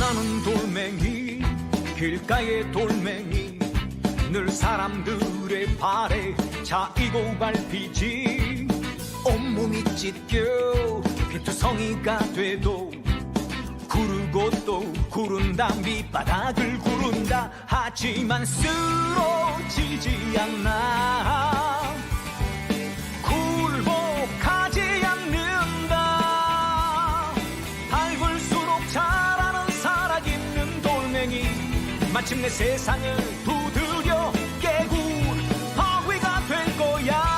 나는 돌멩이 길가의 돌멩이 늘 사람들의 발에 차이고 밟히지 온몸이 찢겨 피투성이가 돼도 구르고 또 구른다 밑바닥을 구른다 하지만 쓰러지지 않나 굴복하지 않는다 밟을수록 자라는 살아있는 돌멩이 마침내 세상을 두드려 깨고 바위가 될 거야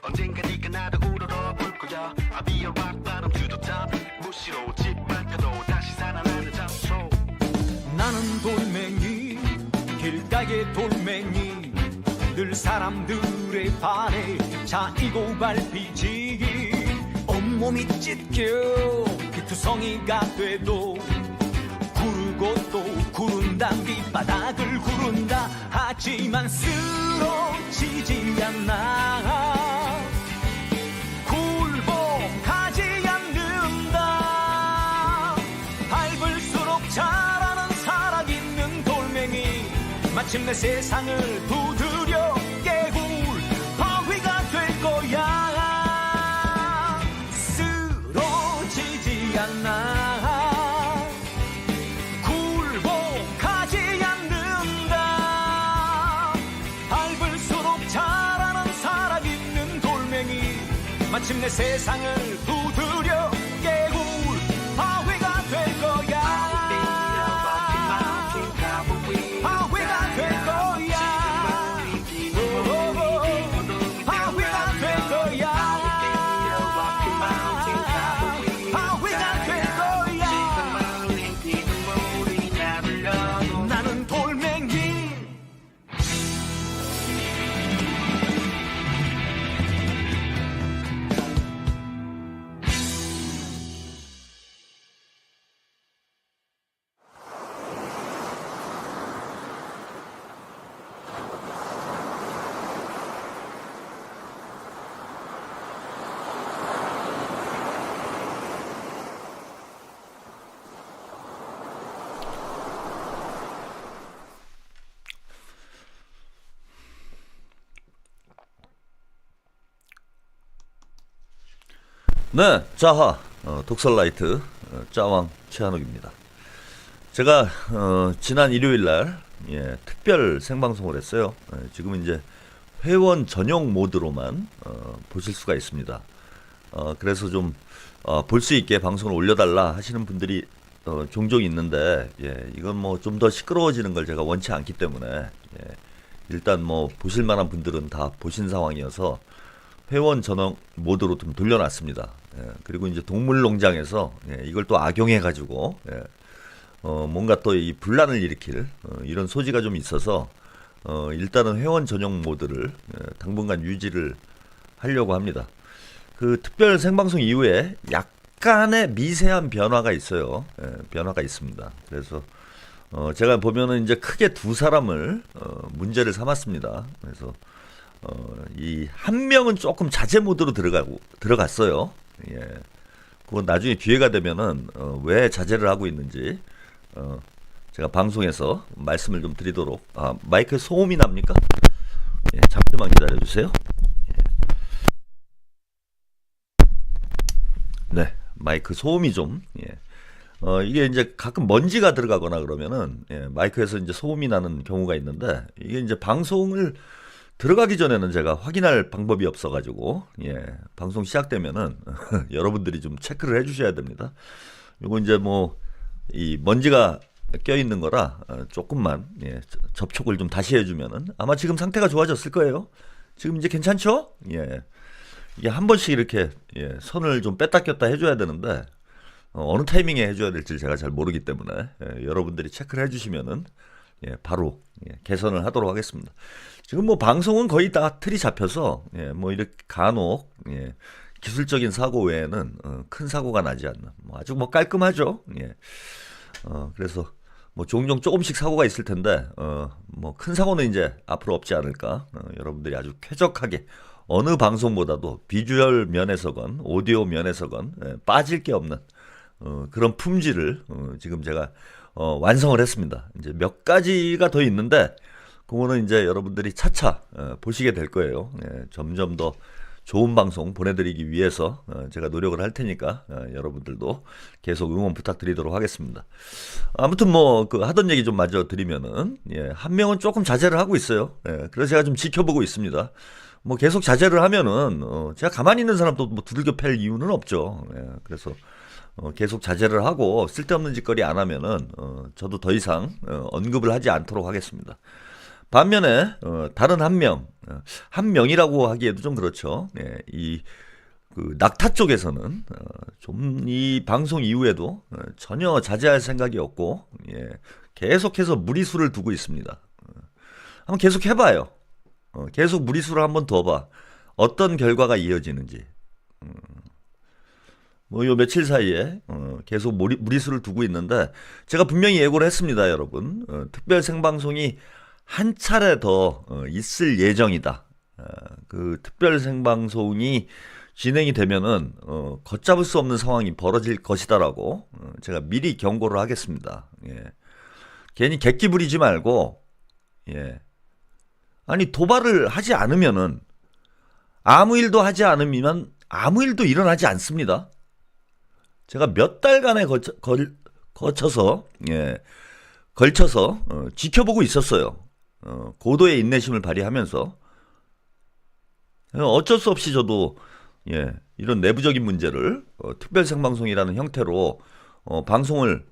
언젠가 네가 나를 우러러볼 거야 I'll be a rock bottom to the top 무시로 짓밟혀도 다시 살아나는 장소 나는 돌멩이 길가의 돌멩이 늘 사람들의 발에 차이고 밟히지 온몸이 찢겨 피투성이가 돼도 구르고 또 구른다 밑바닥을 구른다 하지만 쓰러지지 않나 굴복하지 않는다 밟을수록 자라는 살아있는 돌멩이 마침내 세상을 두드려 깨고 바위가 될 거야 쓰러지지 않나 마침내 세상을 두드려 깨고 바위가 될 거야 바위가 될 거야 바위가 될 거야 바위가 될 거야 나는 돌멩이 네, 자하 독설라이트 짜왕 최한욱입니다. 제가 지난 일요일날 특별 생방송을 했어요. 지금 이제 회원 전용 모드로만 보실 수가 있습니다. 그래서 좀 볼 수 있게 방송을 올려달라 하시는 분들이 종종 있는데 이건 뭐 좀 더 시끄러워지는 걸 제가 원치 않기 때문에 일단 뭐 보실 만한 분들은 다 보신 상황이어서 회원 전용 모드로 좀 돌려놨습니다. 그리고 이제 동물농장에서 이걸 또 악용해가지고 뭔가 또 이 분란을 일으킬 이런 소지가 좀 있어서 일단은 회원 전용 모드를 당분간 유지를 하려고 합니다. 그 특별 생방송 이후에 약간의 미세한 변화가 있어요. 변화가 있습니다. 그래서 제가 보면은 이제 크게 두 사람을 문제를 삼았습니다. 그래서 이 한 명은 조금 자제 모드로 들어갔어요. 그건 나중에 기회가 되면은 왜 자제를 하고 있는지 제가 방송에서 말씀을 좀 드리도록. 마이크에 소음이 납니까? 잠시만 기다려 주세요. 네, 마이크 소음이 좀 이게 이제 가끔 먼지가 들어가거나 그러면은 마이크에서 이제 소음이 나는 경우가 있는데, 이게 이제 방송을 들어가기 전에는 제가 확인할 방법이 없어가지고 방송 시작되면은 여러분들이 좀 체크를 해주셔야 됩니다. 요거 이제 뭐 이 먼지가 껴있는 거라 조금만 접촉을 좀 다시 해주면은 아마 지금 상태가 좋아졌을 거예요. 지금 이제 괜찮죠? 이게 한 번씩 이렇게 선을 좀 뺐다 꼈다 해줘야 되는데 어느 타이밍에 해줘야 될지 제가 잘 모르기 때문에 여러분들이 체크를 해주시면은 바로 개선을 하도록 하겠습니다. 지금 뭐 방송은 거의 다 틀이 잡혀서 뭐 이렇게 간혹 기술적인 사고 외에는 큰 사고가 나지 않는 뭐 아주 뭐 깔끔하죠. 그래서 뭐 종종 조금씩 사고가 있을 텐데 뭐 큰 사고는 이제 앞으로 없지 않을까. 여러분들이 아주 쾌적하게 어느 방송보다도 비주얼 면에서건 오디오 면에서건 빠질 게 없는 그런 품질을 지금 제가 완성을 했습니다. 이제 몇 가지가 더 있는데 그거는 이제 여러분들이 차차 보시게 될 거예요. 점점 더 좋은 방송 보내드리기 위해서 제가 노력을 할 테니까 여러분들도 계속 응원 부탁드리도록 하겠습니다. 아무튼 뭐 그 하던 얘기 좀 마저 드리면은 한 명은 조금 자제를 하고 있어요. 그래서 제가 좀 지켜보고 있습니다. 뭐 계속 자제를 하면은 제가 가만히 있는 사람도 뭐 두들겨 팰 이유는 없죠. 그래서 계속 자제를 하고 쓸데없는 짓거리 안 하면은 저도 더 이상 언급을 하지 않도록 하겠습니다. 반면에 다른 한 명이라고 하기에도 좀 그렇죠. 그 낙타 쪽에서는 좀 이 방송 이후에도 전혀 자제할 생각이 없고 계속해서 무리수를 두고 있습니다. 한번 계속 해봐요. 계속 무리수를 한번 둬봐. 어떤 결과가 이어지는지. 뭐 요 며칠 사이에 계속 무리수를 두고 있는데 제가 분명히 예고를 했습니다, 여러분. 특별 생방송이 한 차례 더 있을 예정이다. 그 특별 생방송이 진행이 되면은 걷잡을 수 없는 상황이 벌어질 것이다라고 제가 미리 경고를 하겠습니다. 괜히 객기 부리지 말고 아니 도발을 하지 않으면은 아무 일도 하지 않으면 아무 일도 일어나지 않습니다. 제가 몇 달간에 걸쳐서 지켜보고 있었어요. 고도의 인내심을 발휘하면서 어쩔 수 없이 저도 이런 내부적인 문제를 특별 생방송이라는 형태로 방송을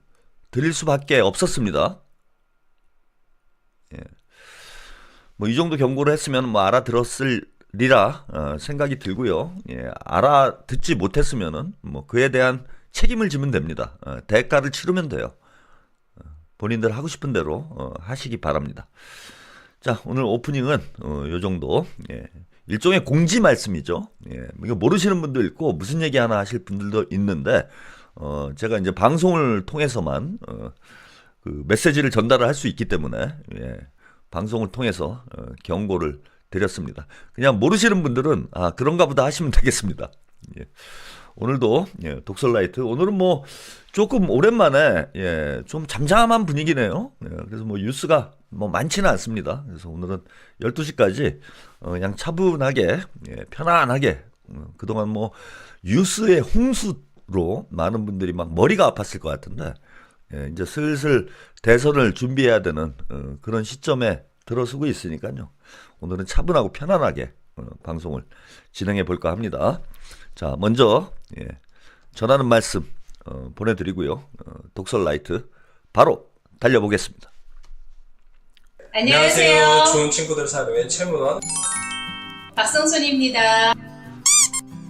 드릴 수밖에 없었습니다. 뭐 이 정도 경고를 했으면 뭐 알아들었으리라 생각이 들고요. 알아듣지 못했으면은 뭐 그에 대한 책임을 지면 됩니다. 대가를 치르면 돼요. 본인들 하고 싶은 대로 하시기 바랍니다. 자, 오늘 오프닝은 요 정도. 일종의 공지 말씀이죠. 이거 모르시는 분도 있고 무슨 얘기 하나 하실 분들도 있는데 제가 이제 방송을 통해서만 그 메시지를 전달을 할 수 있기 때문에 방송을 통해서 경고를 드렸습니다. 그냥 모르시는 분들은 그런가 보다 하시면 되겠습니다. 오늘도 독설라이트 오늘은 뭐 조금 오랜만에 좀 잠잠한 분위기네요. 그래서 뭐 뉴스가 뭐 많지는 않습니다. 그래서 오늘은 12시까지 그냥 차분하게 편안하게 그동안 뭐 뉴스의 홍수로 많은 분들이 막 머리가 아팠을 것 같은데 이제 슬슬 대선을 준비해야 되는 그런 시점에 들어서고 있으니까요. 오늘은 차분하고 편안하게 방송을 진행해 볼까 합니다. 자, 먼저 전하는 말씀 보내드리고요. 독설라이트 바로 달려보겠습니다. 안녕하세요. 좋은 친구들 사료의 최문원 박성순입니다.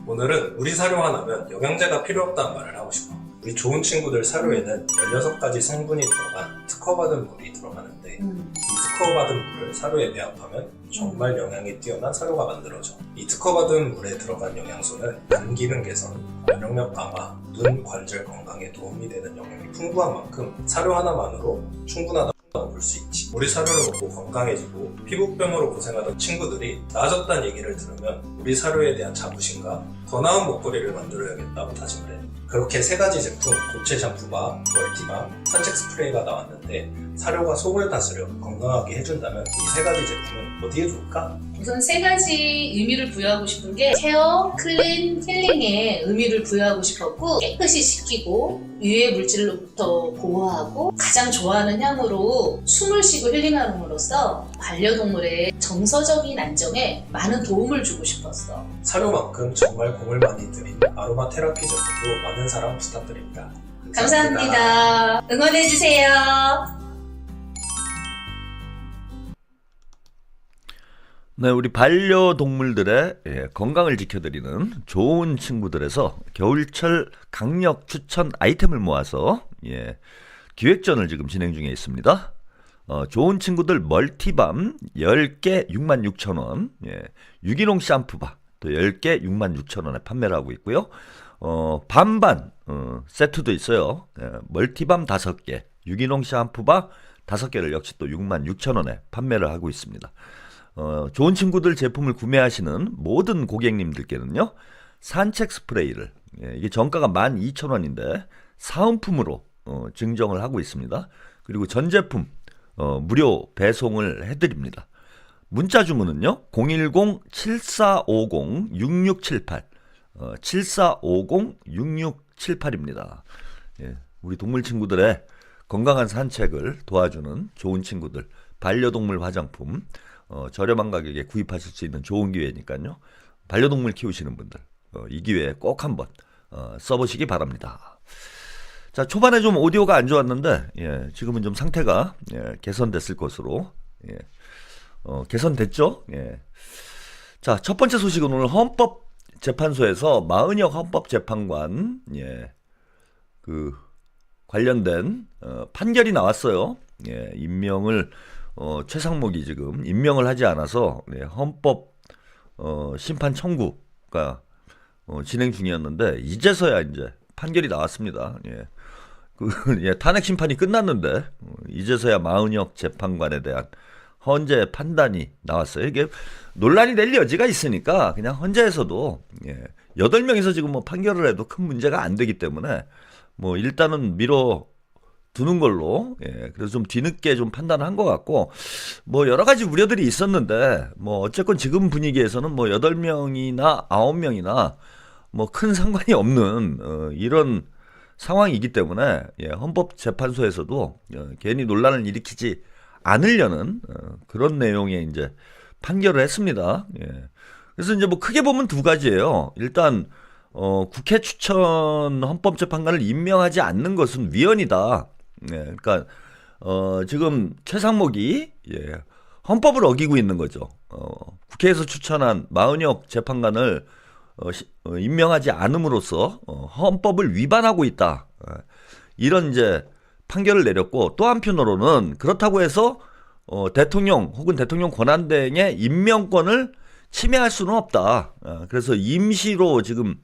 오늘은 우리 사료 하나면 영양제가 필요 없다는 말을 하고 싶어. 우리 좋은 친구들 사료에는 16가지 성분이 들어간 특허받은 물이 들어가는데 이 특허받은 물을 사료에 배합하면 정말 영양이 뛰어난 사료가 만들어져. 이 특허받은 물에 들어간 영양소는 간 기능 개선, 면역력 강화, 눈 관절 건강에 도움이 되는 영양이 풍부한 만큼 사료 하나만으로 충분하다고 볼 수 있지. 우리 사료를 먹고 건강해지고 피부병으로 고생하던 친구들이 나아졌다는 얘기를 들으면 우리 사료에 대한 자부심과 더 나은 목걸이를 만들어야겠다고 다짐을 해. 그렇게 3가지 제품, 고체 샴푸바, 멀티밤, 산책 스프레이가 나왔는데 사료가 속을 다스려 건강하게 해준다면 이 3가지 제품은 어디에 좋을까? 우선 3가지 의미를 부여하고 싶은 게 케어, 클린, 힐링에 의미를 부여하고 싶었고 깨끗이 씻기고 유해 물질로부터 보호하고 가장 좋아하는 향으로 숨을 쉬고 힐링함으로써 반려동물의 정서적인 안정에 많은 도움을 주고 싶었어. 사료만큼 정말 공을 많이 들인 아로마 테라피 제품도 많은 사랑 부탁드립니다. 감사합니다. 응원해주세요. 네, 우리 반려동물들의 건강을 지켜드리는 좋은 친구들에서 겨울철 강력 추천 아이템을 모아서 기획전을 지금 진행 중에 있습니다. 좋은 친구들 멀티밤 10개 66,000원, 유기농 샴푸바 또 10개 66,000원에 판매를 하고 있고요. 반반 세트도 있어요. 멀티밤 5개, 유기농 샴푸바 5개를 역시 또 66,000원에 판매를 하고 있습니다. 좋은 친구들 제품을 구매하시는 모든 고객님들께는요, 산책 스프레이를, 이게 정가가 12,000원인데 사은품으로 증정을 하고 있습니다. 그리고 전 제품 무료 배송을 해드립니다. 문자 주문은요, 010-7450-6678, 7450-6678입니다. 우리 동물 친구들의 건강한 산책을 도와주는 좋은 친구들, 반려동물 화장품, 저렴한 가격에 구입하실 수 있는 좋은 기회니까요. 반려동물 키우시는 분들, 이 기회에 꼭 한번 써보시기 바랍니다. 자, 초반에 좀 오디오가 안 좋았는데, 지금은 좀 상태가 개선됐을 것으로, 개선됐죠? 자, 첫 번째 소식은 오늘 헌법재판소에서 마은혁 헌법재판관, 관련된 판결이 나왔어요. 임명을 최상목이 지금 임명을 하지 않아서 헌법 심판 청구가 진행 중이었는데 이제서야 이제 판결이 나왔습니다. 탄핵 심판이 끝났는데 이제서야 마은혁 재판관에 대한 헌재 판단이 나왔어요. 이게 논란이 될 여지가 있으니까 그냥 헌재에서도 8명이서 지금 뭐 판결을 해도 큰 문제가 안 되기 때문에 뭐 일단은 미뤄 두는 걸로, 그래서 좀 뒤늦게 좀 판단한 것 같고, 뭐 여러 가지 우려들이 있었는데, 뭐 어쨌건 지금 분위기에서는 뭐 8명이나 9명이나 뭐 큰 상관이 없는 이런 상황이기 때문에 헌법재판소에서도 괜히 논란을 일으키지 않으려는 그런 내용의 이제 판결을 했습니다. 그래서 이제 뭐 크게 보면 두 가지예요. 일단 국회 추천 헌법재판관을 임명하지 않는 것은 위헌이다. 그러니까 지금 최상목이 헌법을 어기고 있는 거죠. 국회에서 추천한 마은혁 재판관을 임명하지 않음으로써 헌법을 위반하고 있다. 이런 이제 판결을 내렸고, 또 한편으로는 그렇다고 해서 대통령 혹은 대통령 권한대행의 임명권을 침해할 수는 없다. 그래서 임시로 지금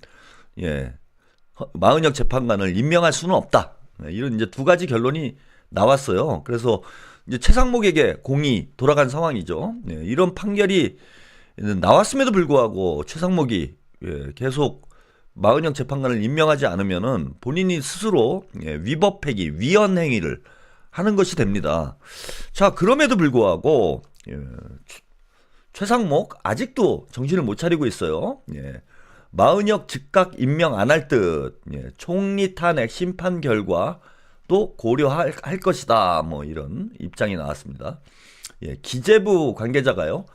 마은혁 재판관을 임명할 수는 없다. 이런 이제 두 가지 결론이 나왔어요. 그래서 이제 최상목에게 공이 돌아간 상황이죠. 이런 판결이 나왔음에도 불구하고 최상목이 계속 마은혁 재판관을 임명하지 않으면은 본인이 스스로 위법행위, 위헌 행위를 하는 것이 됩니다. 자, 그럼에도 불구하고 최상목 아직도 정신을 못 차리고 있어요. 마은혁 즉각 임명 안 할 듯, 총리 탄핵 심판 결과도 고려할 것이다. 뭐 이런 입장이 나왔습니다. 기재부 관계자가요,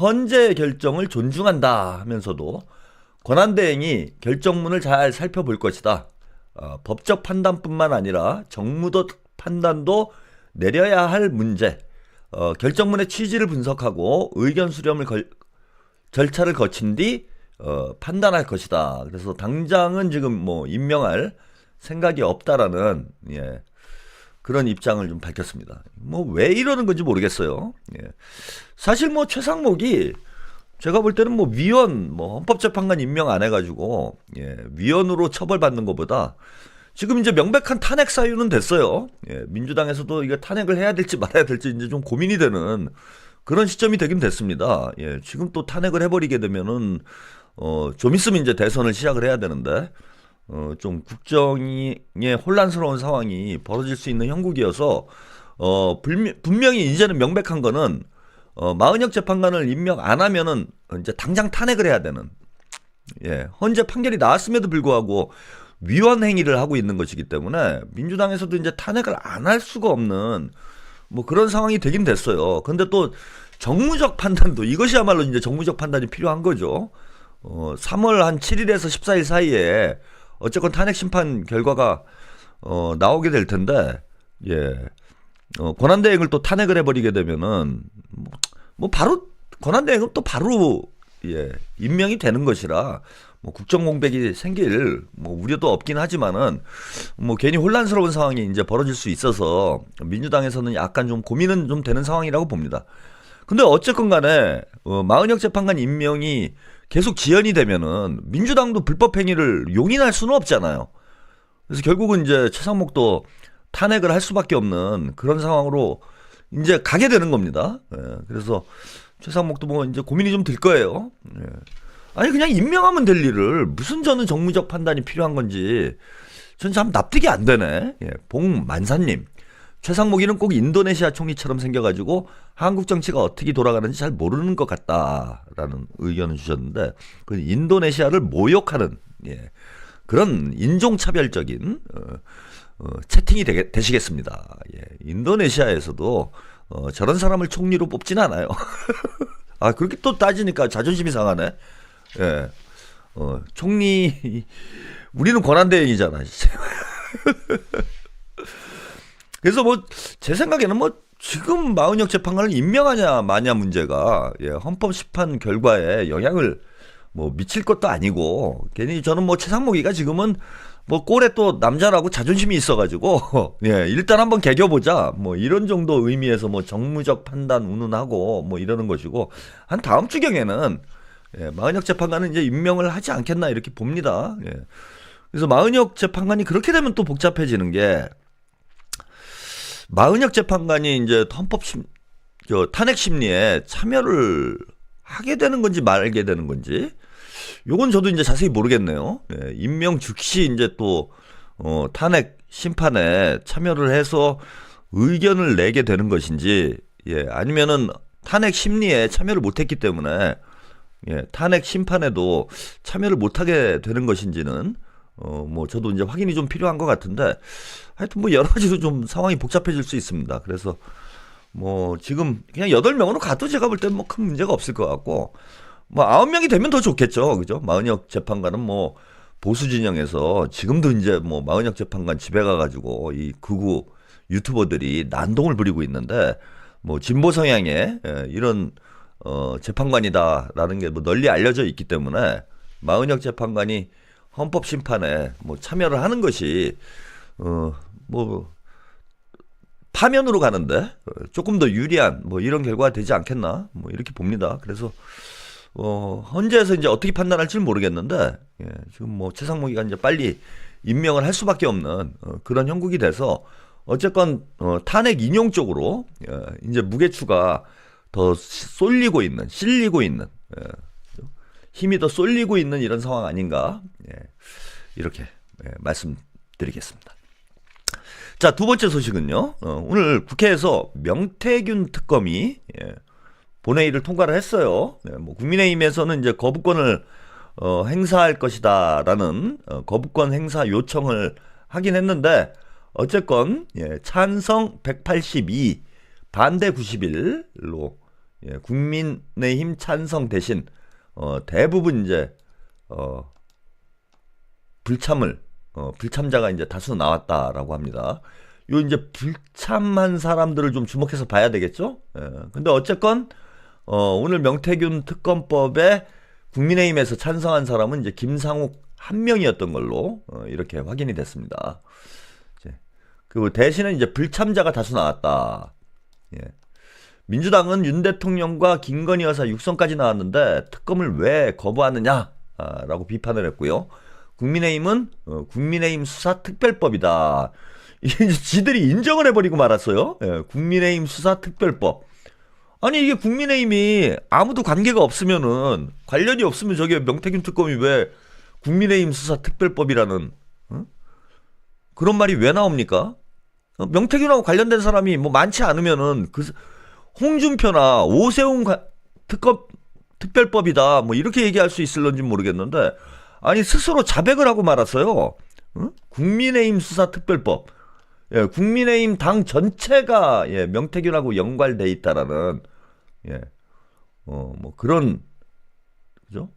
헌재 결정을 존중한다 하면서도 권한대행이 결정문을 잘 살펴볼 것이다. 법적 판단뿐만 아니라 정무적 판단도 내려야 할 문제, 결정문의 취지를 분석하고 의견 수렴을 절차를 거친 뒤 판단할 것이다. 그래서 당장은 지금 뭐 임명할 생각이 없다라는 그런 입장을 좀 밝혔습니다. 뭐 왜 이러는 건지 모르겠어요. 사실 뭐 최상목이 제가 볼 때는 뭐 위헌, 뭐 헌법재판관 임명 안 해가지고 위헌으로 처벌받는 것보다 지금 이제 명백한 탄핵 사유는 됐어요. 민주당에서도 이거 탄핵을 해야 될지 말아야 될지 이제 좀 고민이 되는 그런 시점이 되긴 됐습니다. 지금 또 탄핵을 해버리게 되면은 좀 있으면 이제 대선을 시작을 해야 되는데 좀 국정에 혼란스러운 상황이 벌어질 수 있는 형국이어서 분명히 이제는 명백한 거는 마은혁 재판관을 임명 안 하면은 이제 당장 탄핵을 해야 되는 헌재 판결이 나왔음에도 불구하고 위헌 행위를 하고 있는 것이기 때문에 민주당에서도 이제 탄핵을 안 할 수가 없는 뭐 그런 상황이 되긴 됐어요. 근데 또 정무적 판단도 이것이야말로 이제 정무적 판단이 필요한 거죠. 3월 한 7일에서 14일 사이에 어쨌건 탄핵 심판 결과가 나오게 될 텐데 권한대행을 또 탄핵을 해버리게 되면은 뭐 바로 권한대행은 또 바로 임명이 되는 것이라 뭐 국정 공백이 생길 뭐 우려도 없긴 하지만은 뭐 괜히 혼란스러운 상황이 이제 벌어질 수 있어서 민주당에서는 약간 좀 고민은 좀 되는 상황이라고 봅니다. 근데 어쨌건 간에 마은혁 재판관 임명이 계속 지연이 되면은 민주당도 불법 행위를 용인할 수는 없잖아요. 그래서 결국은 이제 최상목도 탄핵을 할 수밖에 없는 그런 상황으로 이제 가게 되는 겁니다. 그래서 최상목도 뭐 이제 고민이 좀 들 거예요. 아니 그냥 임명하면 될 일을 무슨 저는 정무적 판단이 필요한 건지 전 참 납득이 안 되네. 봉만사님, 최상목이는 꼭 인도네시아 총리처럼 생겨가지고 한국 정치가 어떻게 돌아가는지 잘 모르는 것 같다라는 의견을 주셨는데 그 인도네시아를 모욕하는 그런 인종차별적인 채팅이 되시겠습니다. 인도네시아에서도 저런 사람을 총리로 뽑진 않아요. 아 그렇게 또 따지니까 자존심이 상하네. 총리 우리는 권한대행이잖아. 그래서 뭐 제 생각에는 뭐 지금 마은혁 재판관을 임명하냐 마냐 문제가 헌법심판 결과에 영향을 뭐 미칠 것도 아니고 괜히 저는 뭐 최상목이가 지금은 뭐 꼴에 또 남자라고 자존심이 있어가지고 일단 한번 개겨보자 뭐 이런 정도 의미에서 뭐 정무적 판단 운운하고 뭐 이러는 것이고 한 다음 주경에는 마은혁 재판관은 이제 임명을 하지 않겠나 이렇게 봅니다. 그래서 마은혁 재판관이 그렇게 되면 또 복잡해지는 게 마은혁 재판관이 이제 탄핵 심리에 참여를 하게 되는 건지 말게 되는 건지 요건 저도 이제 자세히 모르겠네요. 임명 즉시 이제 또 탄핵 심판에 참여를 해서 의견을 내게 되는 것인지 아니면은 탄핵 심리에 참여를 못했기 때문에 탄핵 심판에도 참여를 못하게 되는 것인지는 뭐 저도 이제 확인이 좀 필요한 것 같은데 하여튼 뭐 여러 가지로 좀 상황이 복잡해질 수 있습니다. 그래서 뭐 지금 그냥 8명으로 가도 제가 볼 땐 뭐 큰 문제가 없을 것 같고 뭐 9명이 되면 더 좋겠죠. 그죠? 마은혁 재판관은 뭐 보수 진영에서 지금도 이제 뭐 마은혁 재판관 집에 가가지고 이 극우 유튜버들이 난동을 부리고 있는데 뭐 진보 성향의 이런 재판관이다라는 게 뭐 널리 알려져 있기 때문에 마은혁 재판관이 헌법 심판에 뭐 참여를 하는 것이 뭐 파면으로 가는데 조금 더 유리한 뭐 이런 결과가 되지 않겠나 뭐 이렇게 봅니다. 그래서 헌재에서 이제 어떻게 판단할지는 모르겠는데 지금 뭐 최상목이가 이제 빨리 임명을 할 수밖에 없는 그런 형국이 돼서 어쨌건 탄핵 인용 쪽으로 이제 무게추가 더 실리고 있는 힘이 더 쏠리고 있는 이런 상황 아닌가 이렇게 말씀드리겠습니다. 자, 두 번째 소식은요. 오늘 국회에서 명태균 특검이 본회의를 통과를 했어요. 뭐 국민의힘에서는 이제 거부권을 행사할 것이다라는 거부권 행사 요청을 하긴 했는데 어쨌건 찬성 182, 반대 91로 국민의힘 찬성 대신 대부분 이제 불참자가 이제 다수 나왔다라고 합니다. 요 이제 불참한 사람들을 좀 주목해서 봐야 되겠죠? 근데 어쨌건 오늘 명태균 특검법에 국민의힘에서 찬성한 사람은 이제 김상욱 한 명이었던 걸로 이렇게 확인이 됐습니다. 그 대신에 이제 불참자가 다수 나왔다. 민주당은 윤 대통령과 김건희 여사 육성까지 나왔는데 특검을 왜 거부하느냐라고 비판을 했고요. 국민의힘은 국민의힘 수사특별법이다. 이게 지들이 인정을 해버리고 말았어요. 국민의힘 수사특별법. 아니 이게 국민의힘이 아무도 관계가 없으면은 관련이 없으면 저게 명태균 특검이 왜 국민의힘 수사특별법이라는 그런 말이 왜 나옵니까? 명태균하고 관련된 사람이 뭐 많지 않으면은 그 홍준표나 오세훈 특검 특별법이다 뭐 이렇게 얘기할 수 있을런지 모르겠는데 아니 스스로 자백을 하고 말았어요. 국민의힘 수사특별법. 국민의힘 당 전체가 명태균하고 연관돼 있다라는 뭐 그런 그죠?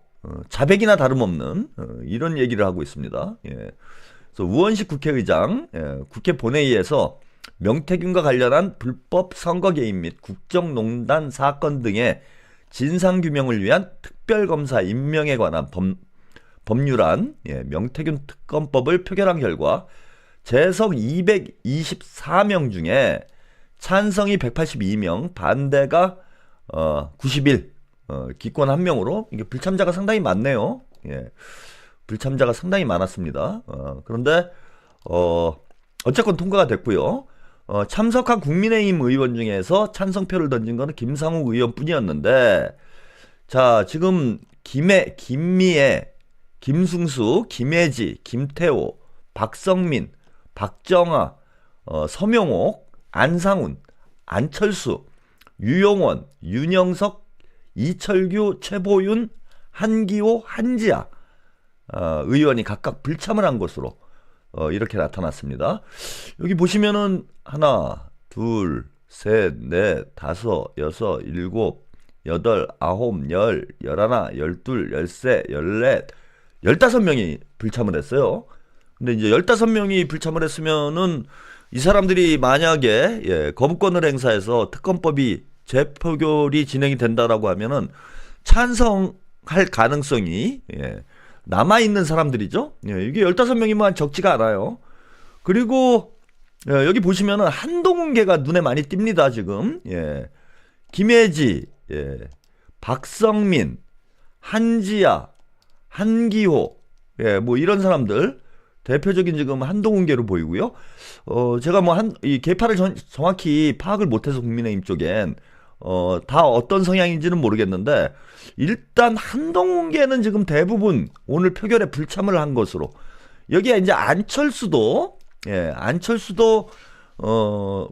자백이나 다름없는 이런 얘기를 하고 있습니다. 그래서 우원식 국회의장 국회 본회의에서 명태균과 관련한 불법 선거 개입 및 국정농단 사건 등의 진상규명을 위한 특별검사 임명에 관한 법률안 명태균 특검법을 표결한 결과 재석 224명 중에 찬성이 182명, 반대가 91, 기권 1명으로 이게 불참자가 상당히 많네요. 예, 불참자가 상당히 많았습니다. 그런데 어쨌건 통과가 됐고요. 참석한 국민의힘 의원 중에서 찬성표를 던진 거는 김상욱 의원뿐이었는데, 자, 지금 김미애, 김승수, 김혜지, 김태호, 박성민, 박정아, 서명옥, 안상훈, 안철수, 유용원, 윤영석, 이철규, 최보윤, 한기호, 한지아 의원이 각각 불참을 한 것으로 이렇게 나타났습니다. 여기 보시면은 하나, 둘, 셋, 넷, 다섯, 여섯, 일곱, 여덟, 아홉, 열, 열하나, 열둘, 열세, 열넷, 15명이 불참을 했어요. 근데 이제 15명이 불참을 했으면은 이 사람들이 만약에 거부권을 행사해서 특검법이 재표결이 진행이 된다라고 하면은 찬성할 가능성이 남아있는 사람들이죠. 이게 15명이면 적지가 않아요. 그리고 여기 보시면은 한동훈계가 눈에 많이 띕니다. 지금 김혜지, 박성민, 한지아, 한기호, 뭐 이런 사람들 대표적인 지금 한동훈계로 보이고요. 제가 뭐 이 계파를 정확히 파악을 못해서 국민의힘 쪽엔 다 어떤 성향인지는 모르겠는데, 일단 한동훈계는 지금 대부분 오늘 표결에 불참을 한 것으로, 여기에 이제 안철수도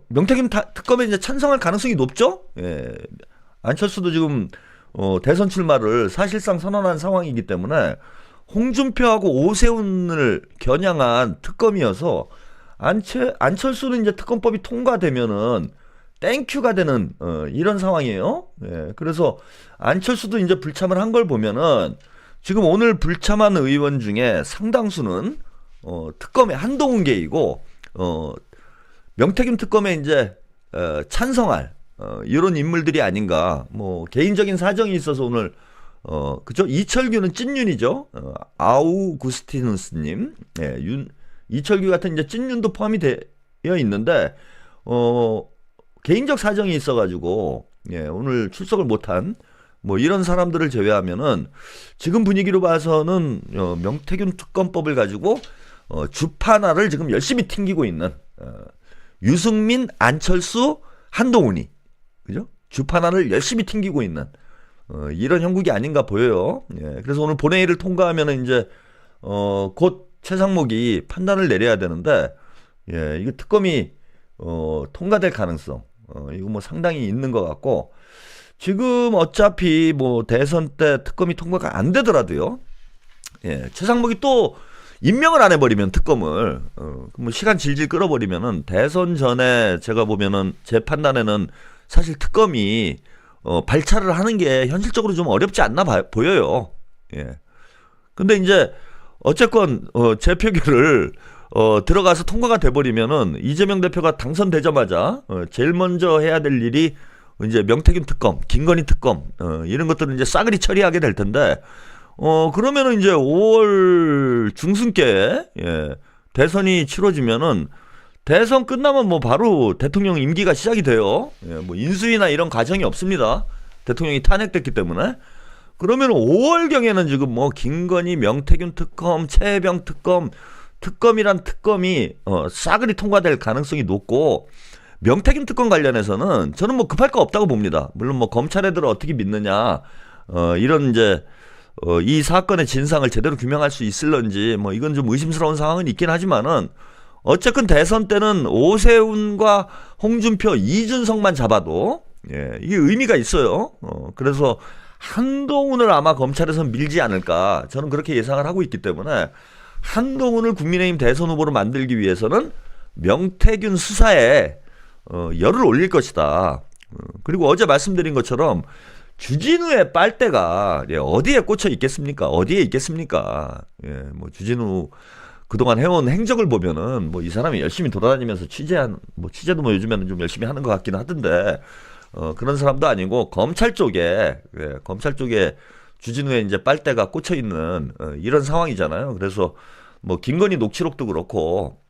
명태균 특검에 이제 찬성할 가능성이 높죠. 안철수도 지금 대선 출마를 사실상 선언한 상황이기 때문에 홍준표하고 오세훈을 겨냥한 특검이어서 안철수는 이제 특검법이 통과되면은 땡큐가 되는 이런 상황이에요. 그래서 안철수도 이제 불참을 한 걸 보면은 지금 오늘 불참한 의원 중에 상당수는 특검의 한동훈계이고 명태균 특검에 이제 찬성할 이런 인물들이 아닌가. 뭐 개인적인 사정이 있어서 오늘 그죠? 이철규는 찐윤이죠. 아우구스티누스님, 이철규 같은 이제 찐윤도 포함이 되어 있는데 개인적 사정이 있어가지고 오늘 출석을 못한 뭐 이런 사람들을 제외하면은 지금 분위기로 봐서는 명태균 특검법을 가지고 주파나를 지금 열심히 튕기고 있는 유승민, 안철수, 한동훈이 그죠? 주파나를 열심히 튕기고 있는 이런 형국이 아닌가 보여요. 그래서 오늘 본회의를 통과하면은 이제 곧 최상목이 판단을 내려야 되는데, 이게 특검이 통과될 가능성 이거 뭐 상당히 있는 것 같고, 지금 어차피 뭐 대선 때 특검이 통과가 안 되더라도요, 최상목이 또 임명을 안 해버리면 특검을 뭐 시간 질질 끌어버리면은 대선 전에 제가 보면은 제 판단에는 사실 특검이 발차를 하는 게 현실적으로 좀 어렵지 않나 보여요. 근데 이제 어쨌건 재표결을 들어가서 통과가 돼버리면은 이재명 대표가 당선되자마자 제일 먼저 해야 될 일이 이제 명태균 특검, 김건희 특검 이런 것들은 이제 싸그리 처리하게 될 텐데, 그러면은 이제 5월 중순께 대선이 치러지면은 대선 끝나면 뭐 바로 대통령 임기가 시작이 돼요. 뭐 인수위나 이런 과정이 없습니다. 대통령이 탄핵됐기 때문에. 그러면 5월경에는 지금 뭐 김건희, 명태균 특검, 최혜병 특검, 특검이란 특검이 싸그리 통과될 가능성이 높고, 명태균 특검 관련해서는 저는 뭐 급할 거 없다고 봅니다. 물론 뭐 검찰 애들을 어떻게 믿느냐, 이런 이제 이 사건의 진상을 제대로 규명할 수 있을런지 뭐 이건 좀 의심스러운 상황은 있긴 하지만은, 어쨌든 대선 때는 오세훈과 홍준표, 이준석만 잡아도 이게 의미가 있어요. 그래서 한동훈을 아마 검찰에서 밀지 않을까, 저는 그렇게 예상을 하고 있기 때문에 한동훈을 국민의힘 대선 후보로 만들기 위해서는 명태균 수사에 열을 올릴 것이다. 그리고 어제 말씀드린 것처럼 주진우의 빨대가 어디에 꽂혀 있겠습니까? 어디에 있겠습니까? 뭐 주진우 그동안 해온 행적을 보면은 뭐 이 사람이 열심히 돌아다니면서 취재도 뭐 요즘에는 좀 열심히 하는 것 같긴 하던데, 그런 사람도 아니고 검찰 쪽에 주진우에 이제 빨대가 꽂혀 있는 이런 상황이잖아요. 그래서 뭐 김건희 녹취록도 그렇고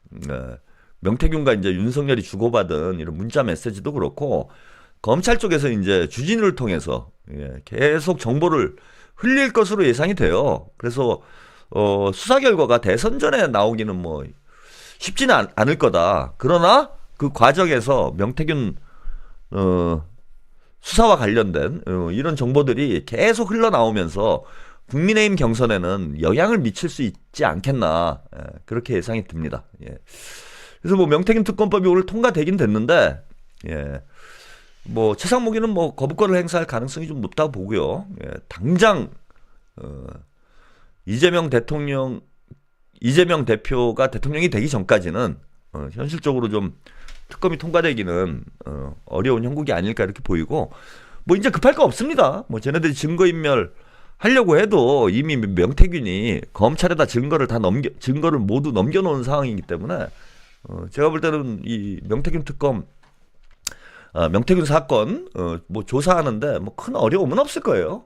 명태균과 이제 윤석열이 주고받은 이런 문자 메시지도 그렇고 검찰 쪽에서 이제 주진우를 통해서 계속 정보를 흘릴 것으로 예상이 돼요. 그래서 수사 결과가 대선 전에 나오기는 뭐 쉽지는 않을 거다. 그러나 그 과정에서 명태균 수사와 관련된 이런 정보들이 계속 흘러나오면서 국민의힘 경선에는 영향을 미칠 수 있지 않겠나 그렇게 예상이 듭니다. 예. 그래서 뭐 명태균 특검법이 오늘 통과되긴 됐는데 뭐 최상목이는 뭐 거부권을 행사할 가능성이 좀 높다고 보고요. 당장 이재명 대표가 대통령이 되기 전까지는 현실적으로 좀 특검이 통과되기는 어려운 형국이 아닐까 이렇게 보이고 뭐 이제 급할 거 없습니다. 뭐 쟤네들이 증거인멸 하려고 해도 이미 명태균이 검찰에다 증거를 모두 넘겨놓은 상황이기 때문에 제가 볼 때는 이 명태균 사건 뭐 조사하는데 뭐 큰 어려움은 없을 거예요.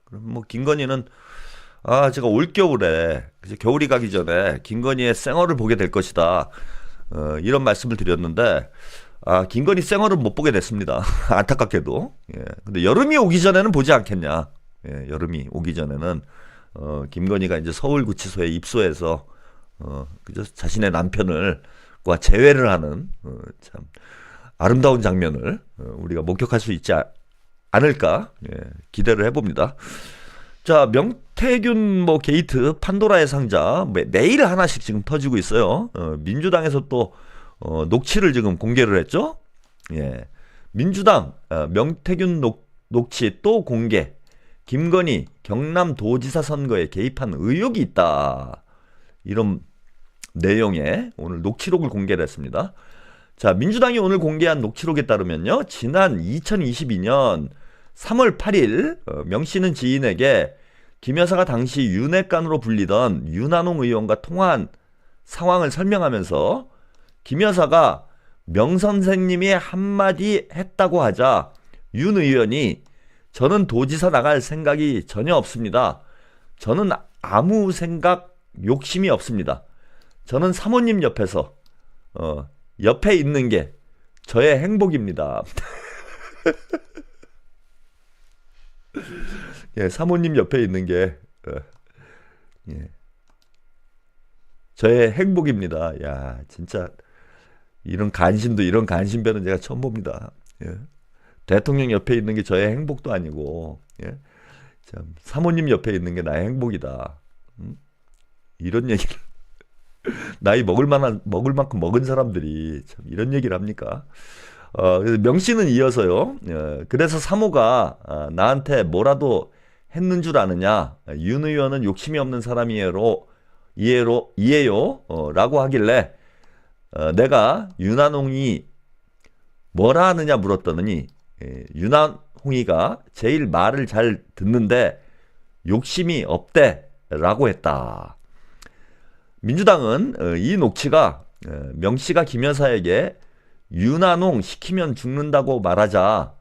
그럼 뭐 김건희는 제가 올 겨울에 겨울이 가기 전에 김건희의 생얼을 보게 될 것이다. 이런 말씀을 드렸는데 김건희 생얼은 못 보게 됐습니다. 안타깝게도. 근데 여름이 오기 전에는 보지 않겠냐. 여름이 오기 전에는 김건희가 이제 서울구치소에 입소해서 그저 자신의 남편과 재회를 하는 참 아름다운 장면을 우리가 목격할 수 있지 않을까 기대를 해봅니다. 자, 명태균 뭐 게이트 판도라의 상자 매일 하나씩 지금 터지고 있어요. 민주당에서 또 녹취를 지금 공개를 했죠. 민주당 명태균 녹취 또 공개. 김건희 경남도지사 선거에 개입한 의혹이 있다. 이런 내용의 오늘 녹취록을 공개를 했습니다. 자, 민주당이 오늘 공개한 녹취록에 따르면요. 지난 2022년 3월 8일 명 씨는 지인에게 김 여사가 당시 윤핵관으로 불리던 윤한홍 의원과 통화한 상황을 설명하면서 김 여사가 명 선생님이 한마디 했다고 하자 윤 의원이 저는 도지사 나갈 생각이 전혀 없습니다. 저는 아무 생각 욕심이 없습니다. 저는 사모님 옆에서 옆에 있는 게 저의 행복입니다. 사모님 옆에 있는 게 저의 행복입니다. 야, 진짜 이런 간신배는 제가 처음 봅니다. 대통령 옆에 있는 게 저의 행복도 아니고 참, 사모님 옆에 있는 게 나의 행복이다. 이런 얘기를 나이 먹을 만큼 먹은 사람들이 참 이런 얘기를 합니까? 그래서 명 씨는 이어서요. 그래서 사모가 나한테 뭐라도 했는 줄 아느냐? 윤 의원은 욕심이 없는 사람이에요. 라고 하길래 내가 윤한홍이 뭐라 하느냐 물었더니 윤한홍이가 제일 말을 잘 듣는데 욕심이 없대라고 했다. 민주당은 이 녹취가 명 씨가 김 여사에게 윤한홍 시키면 죽는다고 말하자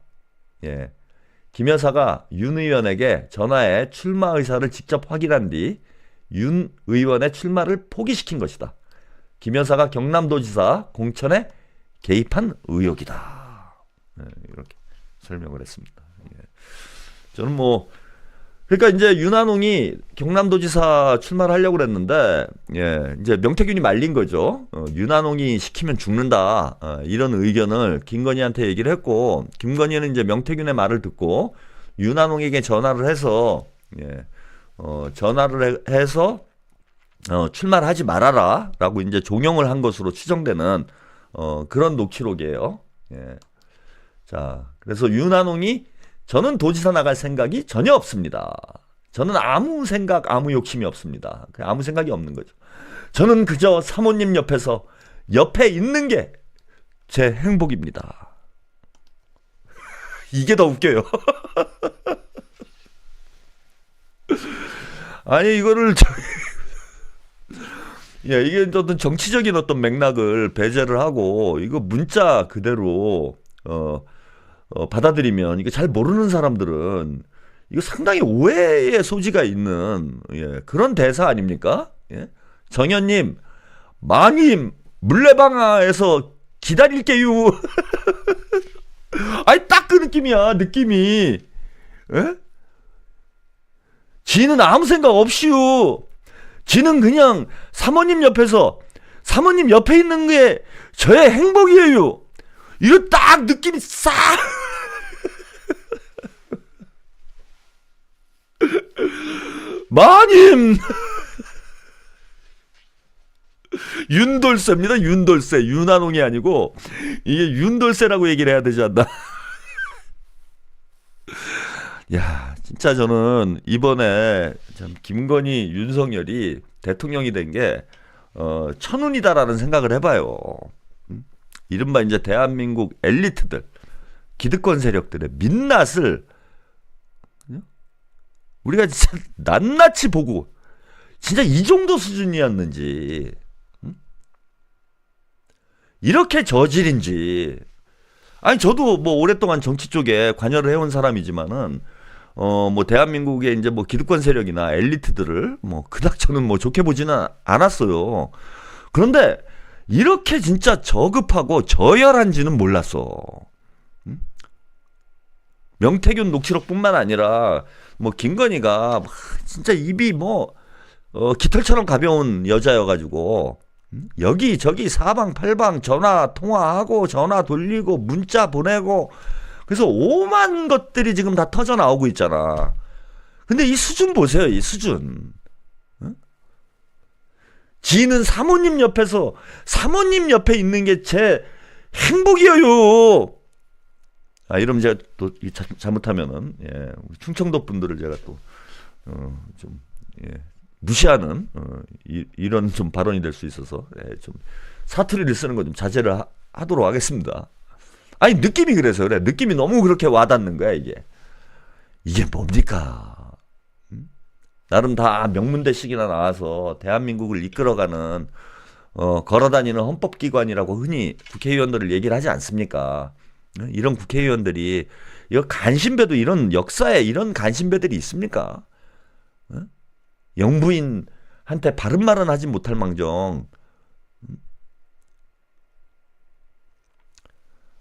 김 여사가 윤 의원에게 전화해 출마 의사를 직접 확인한 뒤 윤 의원의 출마를 포기시킨 것이다. 김 여사가 경남도지사 공천에 개입한 의혹이다. 이렇게 설명을 했습니다. 저는 뭐 그러니까 이제 윤한홍이 경남도지사 출마를 하려고 그랬는데 이제 명태균이 말린 거죠. 윤한홍이 시키면 죽는다. 이런 의견을 김건희한테 얘기를 했고 김건희는 이제 명태균의 말을 듣고 윤한홍에게 전화를 해서 출마를 하지 말아라라고 이제 종용을 한 것으로 추정되는 그런 녹취록이에요. 자, 그래서 윤한홍이 저는 도지사 나갈 생각이 전혀 없습니다. 저는 아무 욕심이 없습니다. 아무 생각이 없는 거죠. 저는 그저 사모님 옆에 있는 게 제 행복입니다. 이게 더 웃겨요. 아니 이거를 이게 어떤 정치적인 어떤 맥락을 배제를 하고 이거 문자 그대로 받아들이면 이거 잘 모르는 사람들은 이거 상당히 오해의 소지가 있는 그런 대사 아닙니까? 정현님 많이 물레방아에서 기다릴게요. 아니 딱 그 느낌이야 느낌이. 지는 아무 생각 없이요. 지는 그냥 사모님 옆에서 사모님 옆에 있는 게 저의 행복이에요. 이런 딱 느낌이 싹. 마님. 윤돌쇠입니다. 윤돌쇠. 윤한홍이 아니고 이게 윤돌쇠라고 얘기를 해야 되지 않나. 야, 진짜 저는 이번에 참 김건희, 윤석열이 대통령이 된 게 천운이다라는 생각을 해봐요. 이른바 이제 대한민국 엘리트들, 기득권 세력들의 민낯을 우리가 진짜 낱낱이 보고 진짜 이 정도 수준이었는지, 이렇게 저질인지. 아니 저도 뭐 오랫동안 정치 쪽에 관여를 해온 사람이지만은 뭐 대한민국의 이제 뭐 기득권 세력이나 엘리트들을 뭐 그닥 저는 뭐 좋게 보지는 않았어요. 그런데 이렇게 진짜 저급하고 저열한지는 몰랐어. 명태균 녹취록뿐만 아니라 뭐 김건희가 진짜 입이 뭐 깃털처럼 가벼운 여자여가지고 여기저기 사방팔방 전화 통화하고 전화 돌리고 문자 보내고 그래서 오만 것들이 지금 다 터져 나오고 있잖아. 근데 이 수준 보세요. 이 수준. 지는 사모님 옆에서 사모님 옆에 있는 게 제 행복이에요. 아 이러면 제가 또 잘못하면은 충청도 분들을 제가 또 좀 무시하는 이런 좀 발언이 될 수 있어서 좀 사투리를 쓰는 거 좀 자제를 하도록 하겠습니다. 아니 느낌이 그래서 그래. 느낌이 너무 그렇게 와닿는 거야 이게 뭡니까? 나름 다 명문대식이나 나와서 대한민국을 이끌어가는 걸어다니는 헌법기관이라고 흔히 국회의원들을 얘기를 하지 않습니까? 이런 국회의원들이 이거 간신배도 이런 역사에 이런 간신배들이 있습니까? 영부인한테 바른 말은 하지 못할 망정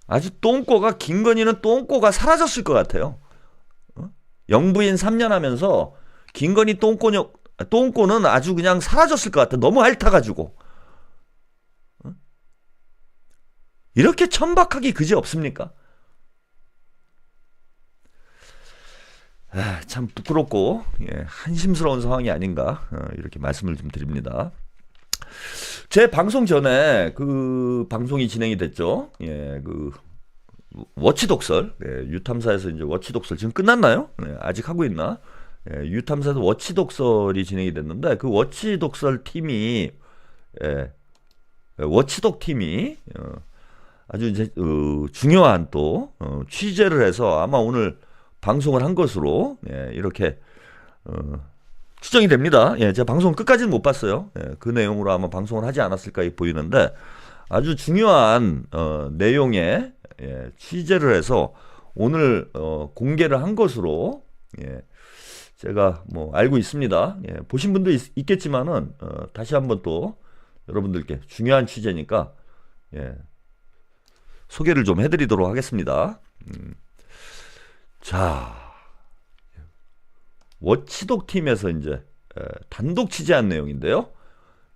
아주 똥꼬가 김건희는 똥꼬가 사라졌을 것 같아요. 영부인 3년 하면서 김건희 똥꼬는 아주 그냥 사라졌을 것 같아. 너무 핥아가지고. 이렇게 천박하기 그지 없습니까? 참 부끄럽고 한심스러운 상황이 아닌가 이렇게 말씀을 좀 드립니다. 제 방송 전에 그 방송이 진행이 됐죠. 그 워치독설 유탐사에서 이제 워치독설 지금 끝났나요? 아직 하고 있나? 유탐사에서 워치독설이 진행이 됐는데 그 워치독설 팀이 워치독 팀이 아주 이제 중요한 또 취재를 해서 아마 오늘 방송을 한 것으로 이렇게 추정이 됩니다. 제가 방송 끝까지는 못 봤어요. 그 내용으로 아마 방송을 하지 않았을까 보이는데 아주 중요한 내용의 취재를 해서 오늘 공개를 한 것으로 제가 뭐 알고 있습니다. 보신 분도 있겠지만은 다시 한번 또 여러분들께 중요한 취재니까 소개를 좀 해드리도록 하겠습니다. 자, 워치독 팀에서 이제 단독 취재한 내용인데요.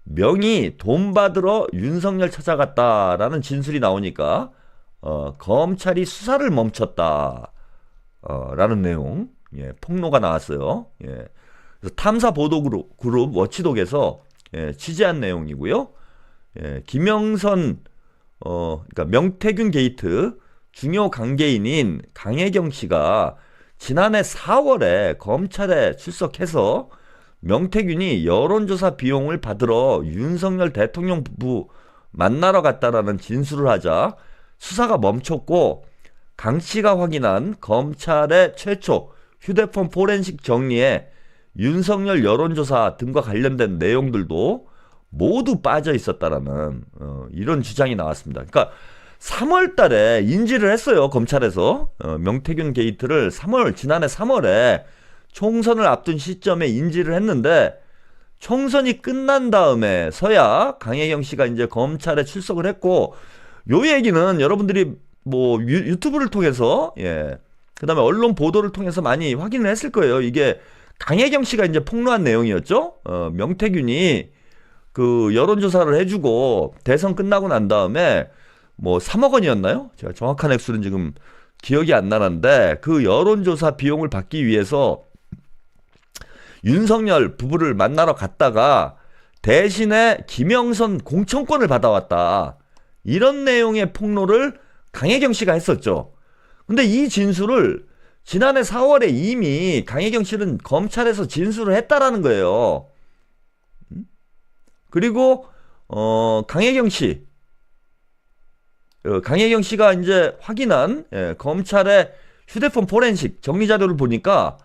명의 돈 받으러 윤석열 찾아갔다라는 진술이 나오니까 검찰이 수사를 멈췄다 라는 내용 폭로가 나왔어요. 그래서 탐사 보도 그룹 워치독에서 취재한 내용이고요. 김영선 그러니까 명태균 게이트 중요 관계인인 강혜경 씨가 지난해 4월에 검찰에 출석해서 명태균이 여론조사 비용을 받으러 윤석열 대통령 부부 만나러 갔다라는 진술을 하자 수사가 멈췄고 강 씨가 확인한 검찰의 최초 휴대폰 포렌식 정리에 윤석열 여론조사 등과 관련된 내용들도 모두 빠져 있었다라는 이런 주장이 나왔습니다. 그러니까 3월 달에 인지를 했어요. 검찰에서. 명태균 게이트를 지난해 3월에 총선을 앞둔 시점에 인지를 했는데, 총선이 끝난 다음에서야 강혜경 씨가 이제 검찰에 출석을 했고, 요 얘기는 여러분들이 뭐 유튜브를 통해서, 그 다음에 언론 보도를 통해서 많이 확인을 했을 거예요. 이게 강혜경 씨가 이제 폭로한 내용이었죠. 명태균이 그 여론조사를 해주고 대선 끝나고 난 다음에 뭐 3억 원이었나요? 제가 정확한 액수는 지금 기억이 안 나는데, 그 여론조사 비용을 받기 위해서 윤석열 부부를 만나러 갔다가 대신에 김영선 공천권을 받아왔다. 이런 내용의 폭로를 강혜경 씨가 했었죠. 근데 이 진술을 지난해 4월에 이미 강혜경 씨는 검찰에서 진술을 했다라는 거예요. 그리고 강혜경 씨가 이제 확인한 검찰의 휴대폰 포렌식 정리 자료를 보니까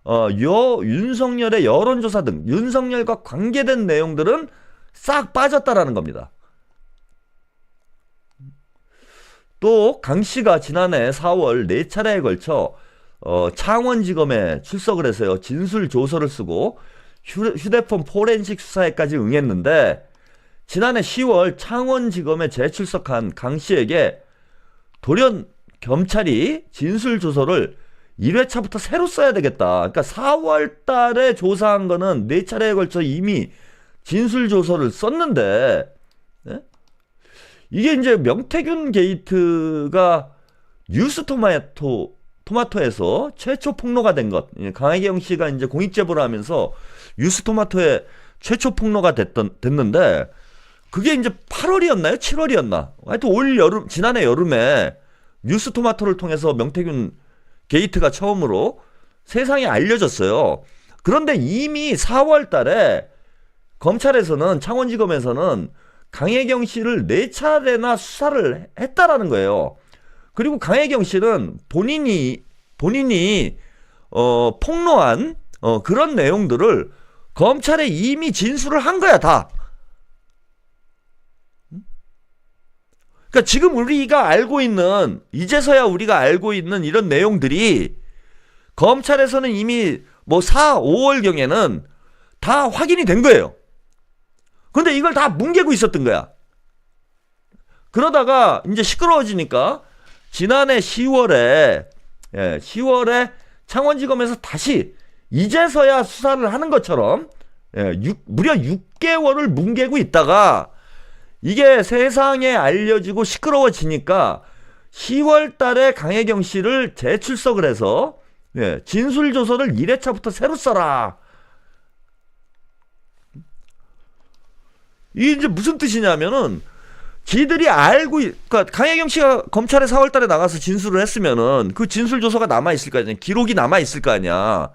윤석열의 여론조사 등 윤석열과 관계된 내용들은 싹 빠졌다라는 겁니다. 또 강 씨가 지난해 4월 4차례에 걸쳐 창원지검에 출석을 해서요, 진술 조서를 쓰고 휴대폰 포렌식 수사에까지 응했는데, 지난해 10월 창원지검에 재출석한 강 씨에게 돌연 검찰이 진술 조서를 1회차부터 새로 써야 되겠다. 그러니까 4월 달에 조사한 거는 4차례에 걸쳐 이미 진술 조서를 썼는데, 이게 이제 명태균 게이트가 뉴스토마토에서 최초 폭로가 된 것. 강혜경 씨가 이제 공익제보를 하면서 뉴스토마토에 최초 폭로가 됐는데, 그게 이제 8월이었나요? 7월이었나? 하여튼 지난해 여름에 뉴스토마토를 통해서 명태균 게이트가 처음으로 세상에 알려졌어요. 그런데 이미 4월 달에 검찰에서는, 창원지검에서는 강혜경 씨를 4차례나 수사를 했다라는 거예요. 그리고 강혜경 씨는 본인이 폭로한 그런 내용들을 검찰에 이미 진술을 한 거야, 다. 그러니까 지금 이제서야 우리가 알고 있는 이런 내용들이 검찰에서는 이미 뭐 4, 5월경에는 다 확인이 된 거예요. 근데 이걸 다 뭉개고 있었던 거야. 그러다가 이제 시끄러워지니까 지난해 10월에 창원지검에서 다시 이제서야 수사를 하는 것처럼 무려 6개월을 뭉개고 있다가 이게 세상에 알려지고 시끄러워지니까 10월 달에 강혜경 씨를 재출석을 해서 진술조서를 1회차부터 새로 써라. 이게 이제 무슨 뜻이냐면은, 지들이 그러니까 강혜경 씨가 검찰에 4월 달에 나가서 진술을 했으면은 그 진술조서가 남아있을 거 아니야. 기록이 남아있을 거 아니야.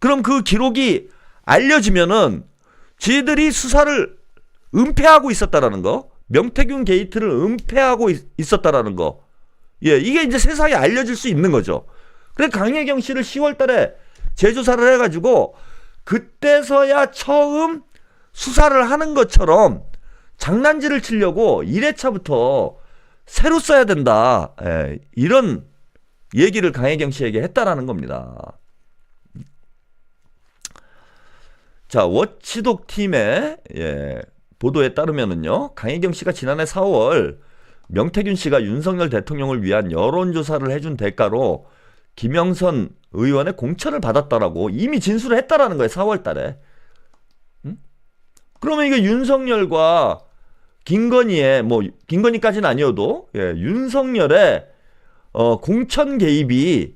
그럼 그 기록이 알려지면은 지들이 수사를 은폐하고 있었다라는 거, 명태균 게이트를 은폐하고 있었다라는 거, 이게 이제 세상에 알려질 수 있는 거죠. 그래서 강혜경 씨를 10월 달에 재조사를 해가지고 그때서야 처음 수사를 하는 것처럼 장난질을 치려고 1회차부터 새로 써야 된다. 이런 얘기를 강혜경 씨에게 했다라는 겁니다. 자, 워치독 팀의 보도에 따르면은요, 강혜경 씨가 지난해 4월 명태균 씨가 윤석열 대통령을 위한 여론조사를 해준 대가로 김영선 의원의 공천을 받았다라고 이미 진술을 했다라는 거예요. 4월 달에. 그러면 이게 윤석열과 김건희까지는 아니어도 윤석열의 공천 개입이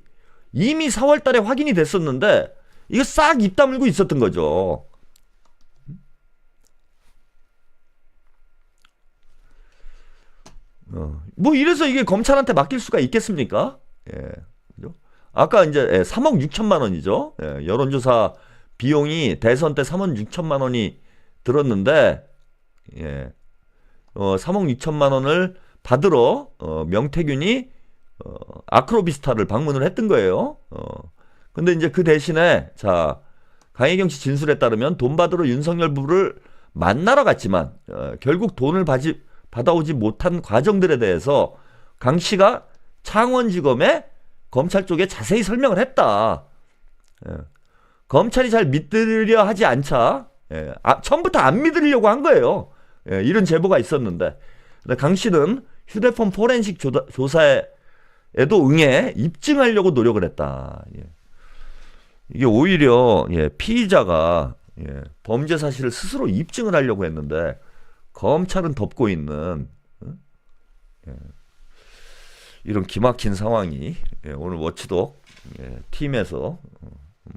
이미 4월 달에 확인이 됐었는데, 이거 싹 입 다물고 있었던 거죠. 뭐 이래서 이게 검찰한테 맡길 수가 있겠습니까? 그죠? 아까 이제 3억 6천만 원이죠. 여론조사 비용이 대선 때 3억 6천만 원이 들었는데, 3억 6천만 원을 받으러 명태균이 아크로비스타를 방문을 했던 거예요. 근데 이제 그 대신에, 자, 강혜경 씨 진술에 따르면 돈 받으러 윤석열 부부를 만나러 갔지만 결국 돈을 받지 받아오지 못한 과정들에 대해서 강 씨가 창원지검에 검찰 쪽에 자세히 설명을 했다. 검찰이 잘 믿으려 하지 않자 처음부터 안 믿으려고 한 거예요. 이런 제보가 있었는데 강 씨는 휴대폰 포렌식 조사에도 응해 입증하려고 노력을 했다. 이게 오히려 피의자가 범죄 사실을 스스로 입증을 하려고 했는데 검찰은 덮고 있는 이런 기막힌 상황이 오늘 워치독 팀에서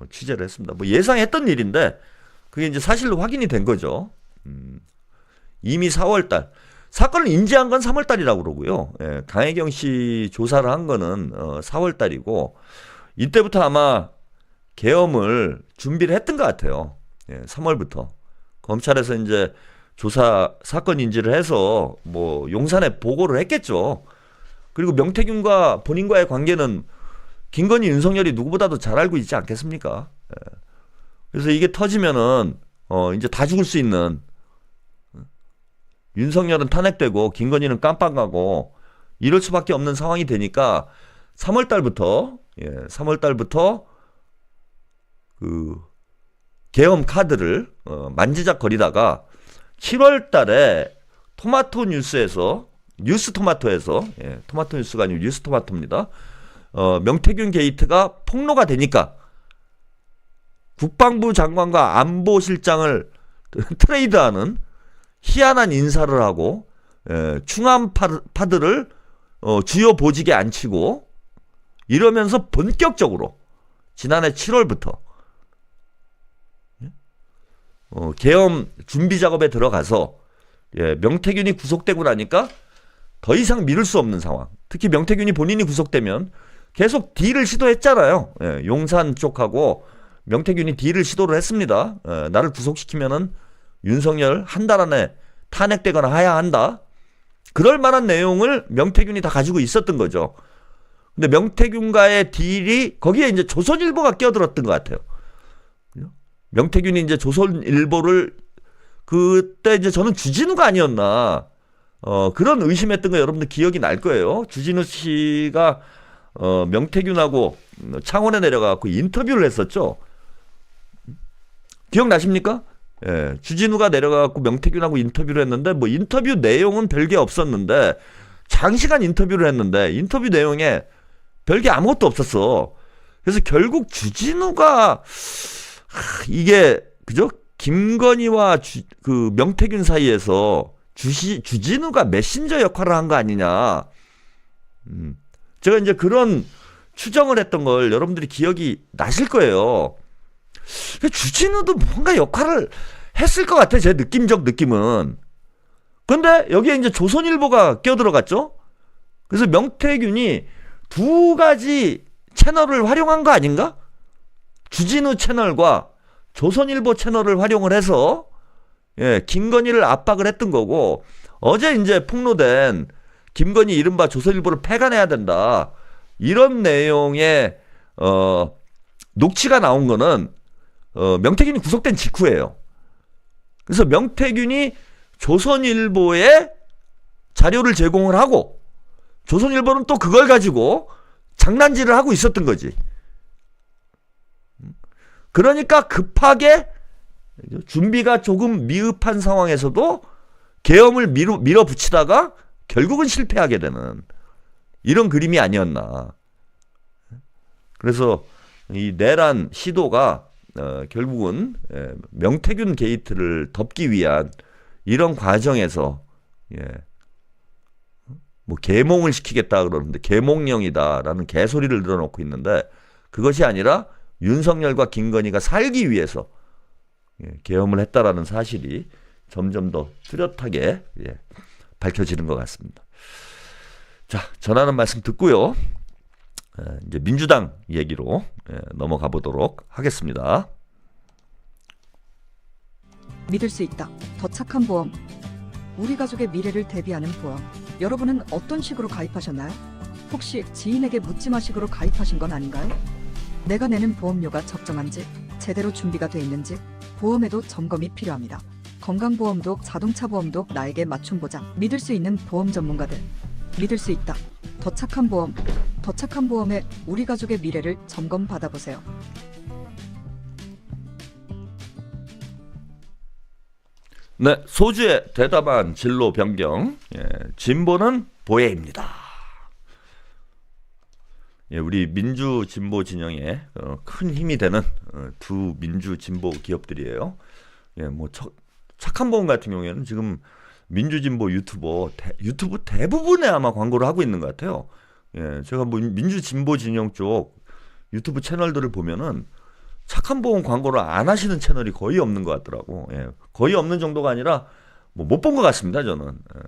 취재를 했습니다. 뭐 예상했던 일인데 그게 이제 사실로 확인이 된 거죠. 이미 4월달 사건을 인지한 건 3월달이라고 그러고요. 강혜경 씨 조사를 한 거는 4월달이고 이때부터 아마 계엄을 준비를 했던 것 같아요. 3월부터 검찰에서 이제 조사 사건 인지를 해서 뭐 용산에 보고를 했겠죠. 그리고 명태균과 본인과의 관계는 김건희, 윤석열이 누구보다도 잘 알고 있지 않겠습니까? 그래서 이게 터지면은 이제 다 죽을 수 있는, 윤석열은 탄핵되고 김건희는 깜빵가고 이럴 수밖에 없는 상황이 되니까 3월달부터 그 계엄 카드를 만지작거리다가 7월달에 토마토 뉴스에서 뉴스토마토에서 토마토 뉴스가 아니고 뉴스토마토입니다. 명태균 게이트가 폭로가 되니까 국방부 장관과 안보실장을 트레이드하는 희한한 인사를 하고 충암파들을 주요 보직에 앉히고 이러면서 본격적으로 지난해 7월부터 계엄 준비 작업에 들어가서 명태균이 구속되고 나니까 더 이상 미룰 수 없는 상황. 특히 명태균이 본인이 구속되면 계속 딜을 시도했잖아요. 용산 쪽하고 명태균이 딜을 시도를 했습니다. 나를 구속시키면은 윤석열 한 달 안에 탄핵되거나 해야 한다. 그럴 만한 내용을 명태균이 다 가지고 있었던 거죠. 근데 명태균과의 딜이 거기에 이제 조선일보가 끼어들었던 것 같아요. 명태균이 이제 조선일보를 그때 이제 저는 주진우가 아니었나 그런 의심했던 거 여러분들 기억이 날 거예요. 주진우 씨가 명태균하고 창원에 내려가고 인터뷰를 했었죠. 기억나십니까? 주진우가 내려가고 명태균하고 인터뷰를 했는데 뭐 인터뷰 내용은 별게 없었는데 장시간 인터뷰를 했는데 인터뷰 내용에 별게 아무것도 없었어. 그래서 결국 주진우가 이게 그죠? 김건희와 그 명태균 사이에서 주진우가 메신저 역할을 한 거 아니냐. 제가 이제 그런 추정을 했던 걸 여러분들이 기억이 나실 거예요. 주진우도 뭔가 역할을 했을 것 같아, 제 느낌적 느낌은. 근데 여기에 이제 조선일보가 껴들어갔죠? 그래서 명태균이 두 가지 채널을 활용한 거 아닌가? 주진우 채널과 조선일보 채널을 활용을 해서 김건희를 압박을 했던 거고, 어제 이제 폭로된 김건희 이른바 조선일보를 폐간해야 된다, 이런 내용의 녹취가 나온 거는 명태균이 구속된 직후예요. 그래서 명태균이 조선일보에 자료를 제공을 하고 조선일보는 또 그걸 가지고 장난질을 하고 있었던 거지. 그러니까 급하게 준비가 조금 미흡한 상황에서도 계엄을 밀어붙이다가 결국은 실패하게 되는 이런 그림이 아니었나. 그래서 이 내란 시도가 결국은 명태균 게이트를 덮기 위한 이런 과정에서 뭐 계몽을 시키겠다 그러는데 계몽령이다라는 개소리를 늘어놓고 있는데, 그것이 아니라 윤석열과 김건희가 살기 위해서 계엄을 했다라는 사실이 점점 더 뚜렷하게 밝혀지는 것 같습니다. 자, 전하는 말씀 듣고요. 이제 민주당 얘기로 넘어가 보도록 하겠습니다. 믿을 수 있다. 더 착한 보험. 우리 가족의 미래를 대비하는 보험. 여러분은 어떤 식으로 가입하셨나요? 혹시 지인에게 묻지마식으로 가입하신 건 아닌가요? 내가 내는 보험료가 적정한지, 제대로 준비가 돼 있는지 보험에도 점검이 필요합니다. 건강보험도 자동차 보험도 나에게 맞춤 보장. 믿을 수 있는 보험 전문가들. 믿을 수 있다. 더 착한 보험. 더 착한 보험에 우리 가족의 미래를 점검 받아보세요. 네, 소주에 대담한 진로 변경. 예, 진보는 보혜입니다. 예, 우리 민주 진보 진영에 큰 힘이 되는 두 민주 진보 기업들이에요. 예, 뭐 착한 보험 같은 경우에는 지금 민주 진보 유튜브 대부분에 아마 광고를 하고 있는 것 같아요. 예, 제가 뭐 민주 진보 진영 쪽 유튜브 채널들을 보면은 착한 보험 광고를 안 하시는 채널이 거의 없는 것 같더라고. 예, 거의 없는 정도가 아니라 뭐 못 본 것 같습니다, 저는. 예.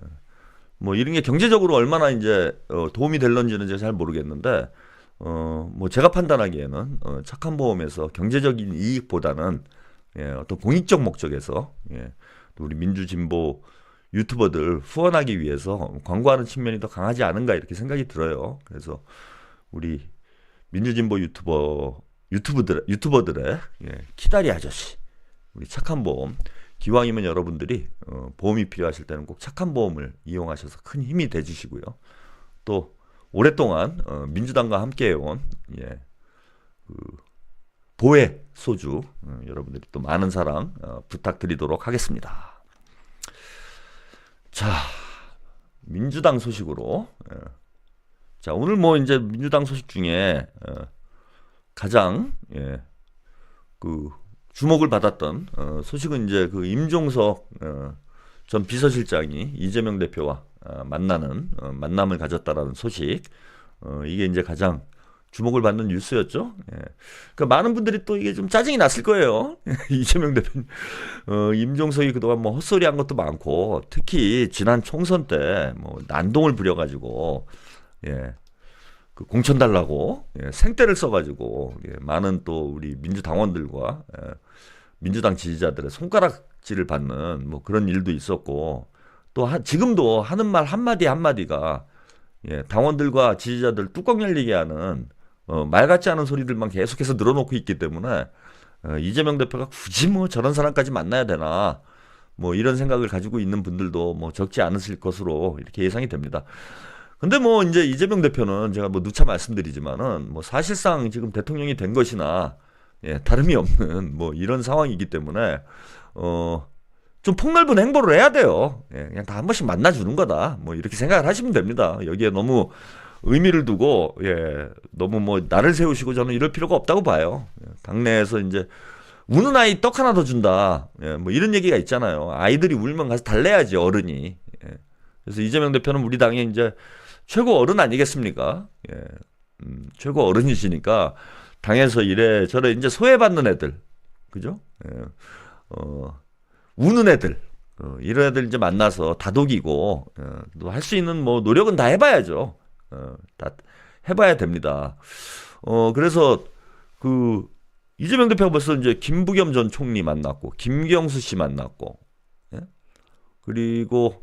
뭐 이런 게 경제적으로 얼마나 이제 도움이 될런지는 제가 잘 모르겠는데, 뭐 제가 판단하기에는 착한 보험에서 경제적인 이익보다는 예, 어떤 공익적 목적에서 예, 또 우리 민주 진보 유튜버들 후원하기 위해서 광고하는 측면이 더 강하지 않은가 이렇게 생각이 들어요. 그래서 우리 민주 진보 유튜버들의 예, 키다리 아저씨, 우리 착한 보험, 기왕이면 여러분들이 보험이 필요하실 때는 꼭 착한 보험을 이용하셔서 큰 힘이 돼주시고요. 또 오랫동안 민주당과 함께해온 예, 보혜 소주 여러분들이 또 많은 사랑 부탁드리도록 하겠습니다. 자, 민주당 소식으로 자, 오늘 뭐 이제 민주당 소식 중에 가장 예, 그 주목을 받았던 소식은 이제 그 임종석 전 비서실장이 이재명 대표와 만나는 만남을 가졌다라는 소식. 이게 이제 가장 주목을 받는 뉴스였죠. 예. 그러니까 많은 분들이 또 이게 좀 짜증이 났을 거예요. 이재명 대표님, 임종석이 그동안 뭐 헛소리한 것도 많고, 특히 지난 총선 때 뭐 난동을 부려가지고, 예, 그 공천 달라고 예, 생떼를 써가지고 예, 많은 또 우리 민주당원들과 예, 민주당 지지자들의 손가락질을 받는 뭐 그런 일도 있었고, 또 지금도 하는 말 한마디 한마디가 예, 당원들과 지지자들 뚜껑 열리게 하는 말 같지 않은 소리들만 계속해서 늘어놓고 있기 때문에 이재명 대표가 굳이 뭐 저런 사람까지 만나야 되나 뭐 이런 생각을 가지고 있는 분들도 뭐 적지 않으실 것으로 이렇게 예상이 됩니다. 근데 뭐 이제 이재명 대표는 제가 뭐 누차 말씀드리지만은 뭐 사실상 지금 대통령이 된 것이나 예, 다름이 없는 뭐 이런 상황이기 때문에 좀 폭넓은 행보를 해야 돼요. 예, 그냥 다 한 번씩 만나주는 거다. 뭐 이렇게 생각을 하시면 됩니다. 여기에 너무 의미를 두고 예, 너무 뭐 나를 세우시고 저는 이럴 필요가 없다고 봐요. 예, 당내에서 이제 우는 아이 떡 하나 더 준다. 예, 뭐 이런 얘기가 있잖아요. 아이들이 울면 가서 달래야지 어른이. 예, 그래서 이재명 대표는 우리 당의 이제 최고 어른 아니겠습니까? 예, 최고 어른이시니까 당에서 이래 저래 이제 소외받는 애들, 그죠? 예, 우는 애들, 이런 애들 이제 만나서 다독이고, 또 할 수 있는 뭐 노력은 다 해봐야죠. 다 해봐야 됩니다. 그래서 그 이재명 대표가 벌써 이제 김부겸 전 총리 만났고, 김경수 씨 만났고, 예? 그리고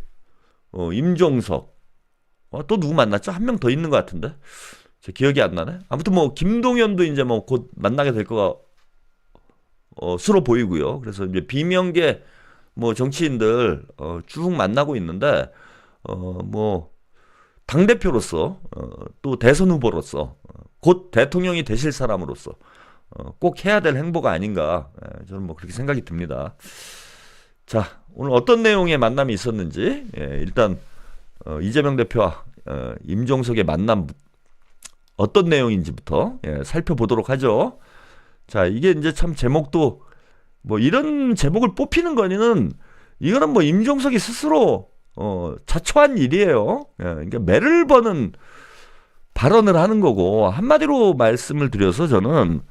임종석, 또 누구 만났죠? 한 명 더 있는 것 같은데, 제 기억이 안 나네. 아무튼 뭐 김동연도 이제 뭐 곧 만나게 될 거가 수로 보이고요. 그래서 이제 비명계 뭐 정치인들 쭉 만나고 있는데 뭐 당 대표로서 또 대선 후보로서 곧 대통령이 되실 사람으로서 꼭 해야 될 행보가 아닌가 저는 뭐 그렇게 생각이 듭니다. 자, 오늘 어떤 내용의 만남이 있었는지 일단 이재명 대표와 임종석의 만남 어떤 내용인지부터 살펴보도록 하죠. 자, 이게 이제 참 제목도 뭐 이런 제목을 뽑히는 거는 이거는 뭐 임종석이 스스로 자초한 일이에요. 그러니까 매를 버는 발언을 하는 거고, 한마디로 말씀을 드려서 저는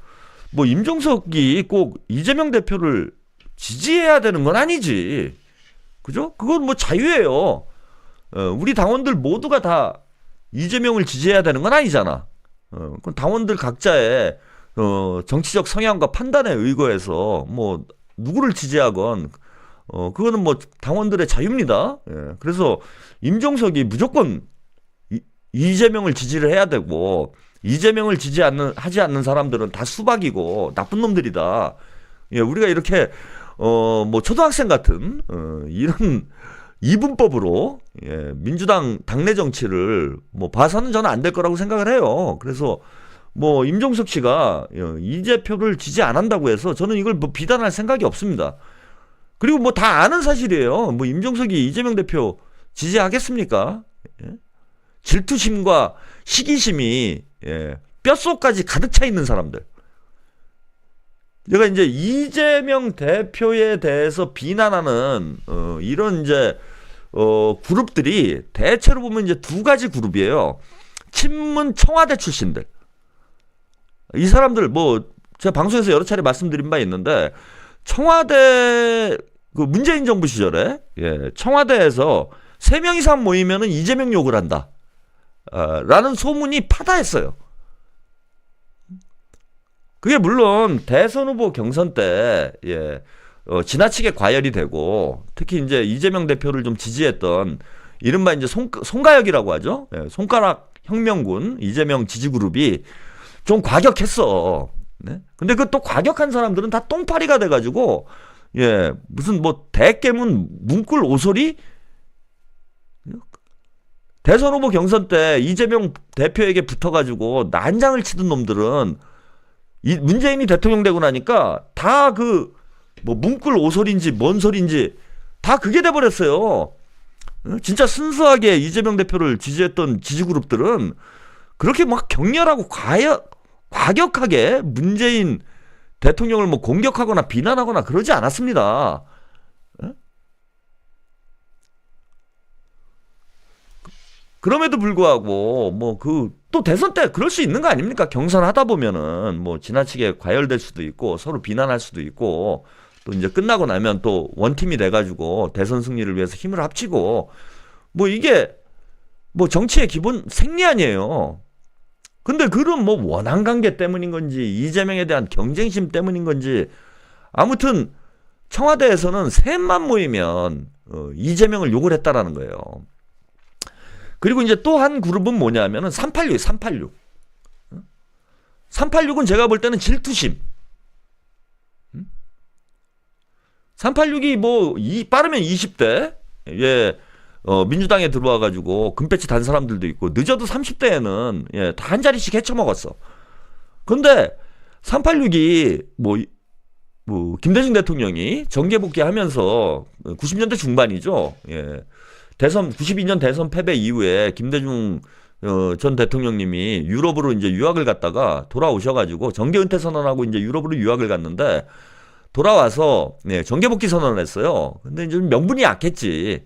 뭐 임종석이 꼭 이재명 대표를 지지해야 되는 건 아니지, 그죠? 그건 뭐 자유예요. 우리 당원들 모두가 다 이재명을 지지해야 되는 건 아니잖아. 그건 당원들 각자의 정치적 성향과 판단에 의거해서 뭐 누구를 지지하건 그거는 뭐 당원들의 자유입니다. 예. 그래서 임종석이 무조건 이재명을 지지를 해야 되고, 이재명을 하지 않는 사람들은 다 수박이고 나쁜 놈들이다. 예, 우리가 이렇게 뭐 초등학생 같은 이런 이분법으로 민주당 당내 정치를 뭐 봐서는 저는 안 될 거라고 생각을 해요. 그래서 뭐 임종석 씨가 이재표를 지지 안 한다고 해서 저는 이걸 뭐 비난할 생각이 없습니다. 그리고 뭐 다 아는 사실이에요. 뭐 임종석이 이재명 대표 지지하겠습니까? 질투심과 시기심이 뼛속까지 가득 차 있는 사람들. 제가 이제 이재명 대표에 대해서 비난하는 이런 이제 그룹들이 대체로 보면 이제 두 가지 그룹이에요. 친문 청와대 출신들. 이 사람들 뭐 제가 방송에서 여러 차례 말씀드린 바 있는데 청와대 그 문재인 정부 시절에 청와대에서 3명 이상 모이면은 이재명 욕을 한다. 라는 소문이 파다했어요. 그게 물론 대선 후보 경선 때 지나치게 과열이 되고 특히 이제 이재명 대표를 좀 지지했던 이른바 이제 송가혁이라고 하죠. 손가락 혁명군 이재명 지지 그룹이 좀 과격했어. 네? 근데 그 또 과격한 사람들은 다 똥파리가 돼가지고 무슨 뭐 대깨문 문꿀 오소리 대선 후보 경선 때 이재명 대표에게 붙어가지고 난장을 치던 놈들은 문재인이 대통령 되고 나니까 다 그 뭐 문꿀 오소리인지 뭔 소리인지 다 그게 돼버렸어요. 진짜 순수하게 이재명 대표를 지지했던 지지그룹들은 그렇게 막 격렬하고 과격하게 문재인 대통령을 뭐 공격하거나 비난하거나 그러지 않았습니다. 그럼에도 불구하고 뭐 또 대선 때 그럴 수 있는 거 아닙니까? 경선 하다 보면은 뭐 지나치게 과열될 수도 있고 서로 비난할 수도 있고 또 이제 끝나고 나면 또 원팀이 돼가지고 대선 승리를 위해서 힘을 합치고 뭐 이게 뭐 정치의 기본 생리 아니에요. 근데 그런 뭐 원한 관계 때문인 건지 이재명에 대한 경쟁심 때문인 건지 아무튼 청와대에서는 셋만 모이면 이재명을 욕을 했다라는 거예요. 그리고 이제 또 한 그룹은 뭐냐면은 386. 386은 제가 볼 때는 질투심. 386이 뭐 빠르면 20대 민주당에 들어와가지고 금배지 단 사람들도 있고 늦어도 30대에는 다 한 자리씩 헤쳐먹었어. 근데 386이 뭐 김대중 대통령이 정계복귀하면서 90년대 중반이죠. 대선 92년 대선 패배 이후에 김대중 전 대통령님이 유럽으로 이제 유학을 갔다가 돌아오셔가지고 정계 은퇴 선언하고 이제 유럽으로 유학을 갔는데 돌아와서 정계복귀 선언을 했어요. 근데 이제 명분이 약했지.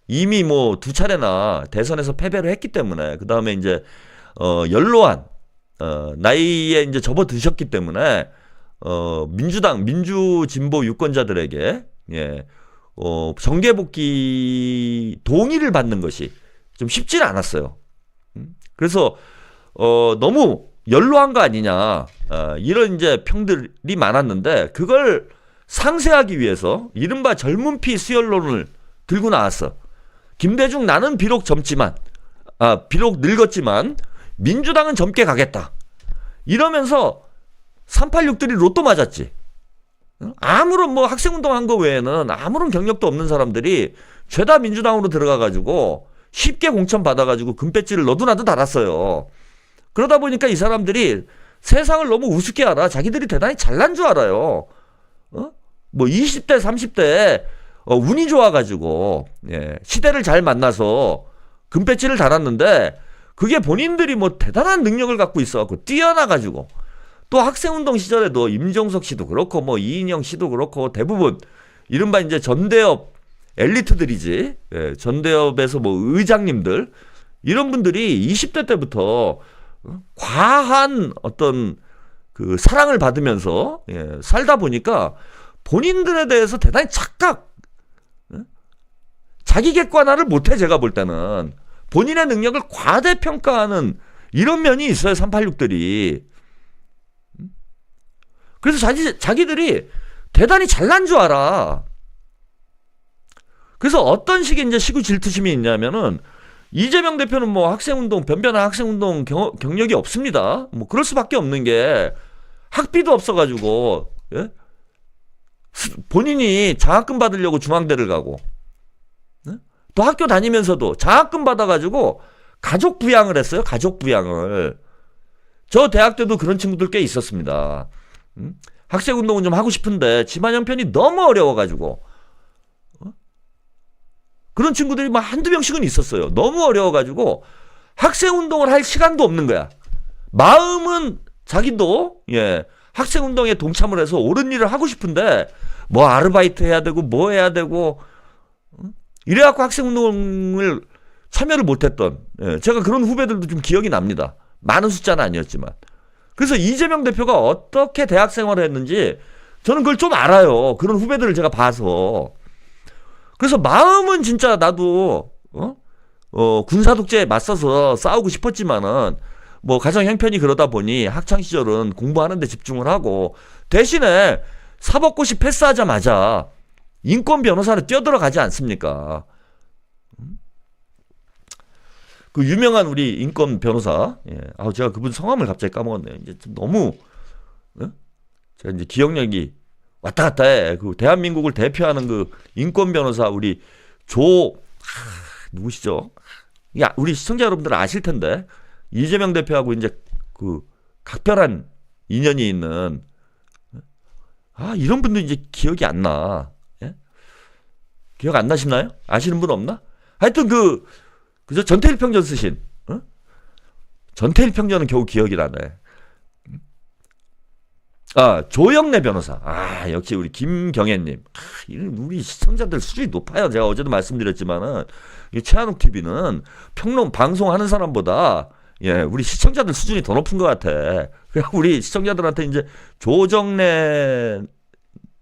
이미 뭐 2차례나 대선에서 패배를 했기 때문에 그 다음에 이제 연로한 나이에 이제 접어드셨기 때문에 민주당 민주진보 유권자들에게 정계복귀 동의를 받는 것이 좀 쉽지는 않았어요. 그래서 너무 연로한 거 아니냐 이런 이제 평들이 많았는데 그걸 상쇄하기 위해서 이른바 젊은 피 수혈론을 들고 나왔어. 김대중 나는 비록 젊지만 비록 늙었지만 민주당은 젊게 가겠다. 이러면서 386들이 로또 맞았지. 아무런 뭐 학생운동 한 거 외에는 아무런 경력도 없는 사람들이 죄다 민주당으로 들어가가지고 쉽게 공천 받아가지고 금배지를 너도나도 달았어요. 그러다 보니까 이 사람들이 세상을 너무 우습게 알아. 자기들이 대단히 잘난 줄 알아요. 뭐 20대 30대에 운이 좋아가지고 시대를 잘 만나서 금배지를 달았는데 그게 본인들이 뭐 대단한 능력을 갖고 있어갖고 뛰어나가지고 또 학생운동 시절에도 임종석 씨도 그렇고 뭐 이인영 씨도 그렇고 대부분 이른바 이제 전대협 엘리트들이지. 전대협에서 뭐 의장님들 이런 분들이 20대 때부터 과한 어떤 그 사랑을 받으면서 살다 보니까 본인들에 대해서 대단히 착각, 자기 객관화를 못해. 제가 볼 때는 본인의 능력을 과대평가하는 이런 면이 있어요. 386들이. 그래서 자기들이 대단히 잘난 줄 알아. 그래서 어떤 식의 이제 시구 질투심이 있냐면은 이재명 대표는 뭐 학생운동, 변변한 학생운동 경력이 없습니다. 뭐 그럴 수밖에 없는 게 학비도 없어가지고 본인이 장학금 받으려고 중앙대를 가고, 또 학교 다니면서도 장학금 받아가지고 가족 부양을 했어요. 가족 부양을. 저 대학 때도 그런 친구들 꽤 있었습니다. 학생 운동은 좀 하고 싶은데 집안 형편이 너무 어려워가지고, 그런 친구들이 막 한두 명씩은 있었어요. 너무 어려워가지고 학생 운동을 할 시간도 없는 거야. 마음은 자기도 학생 운동에 동참을 해서 옳은 일을 하고 싶은데 뭐 아르바이트 해야 되고 뭐 해야 되고 이래갖고 학생 운동을 참여를 못했던, 제가 그런 후배들도 좀 기억이 납니다. 많은 숫자는 아니었지만. 그래서 이재명 대표가 어떻게 대학 생활을 했는지 저는 그걸 좀 알아요. 그런 후배들을 제가 봐서. 그래서 마음은 진짜 나도 군사 독재에 맞서서 싸우고 싶었지만은 뭐 가정 형편이 그러다 보니 학창 시절은 공부하는 데 집중을 하고, 대신에 사법고시 패스하자마자 인권 변호사를 뛰어들어가지 않습니까? 그 유명한 우리 인권 변호사, 제가 그분 성함을 갑자기 까먹었네요. 이제 좀 너무 제가 이제 기억력이 왔다 갔다 해. 그 대한민국을 대표하는 그 인권 변호사 우리 누구시죠? 우리 시청자 여러분들 아실 텐데, 이재명 대표하고 이제 그 각별한 인연이 있는, 이런 분도 이제 기억이 안 나. 기억 안 나시나요? 아시는 분 없나? 하여튼 그저 전태일평전 쓰신, 전태일평전은 겨우 기억이 나네. 조영래 변호사. 역시 우리 김경애님. 우리 시청자들 수준이 높아요. 제가 어제도 말씀드렸지만은, 최한욱 TV는 방송하는 사람보다, 우리 시청자들 수준이 더 높은 것 같아. 우리 시청자들한테 이제 조정래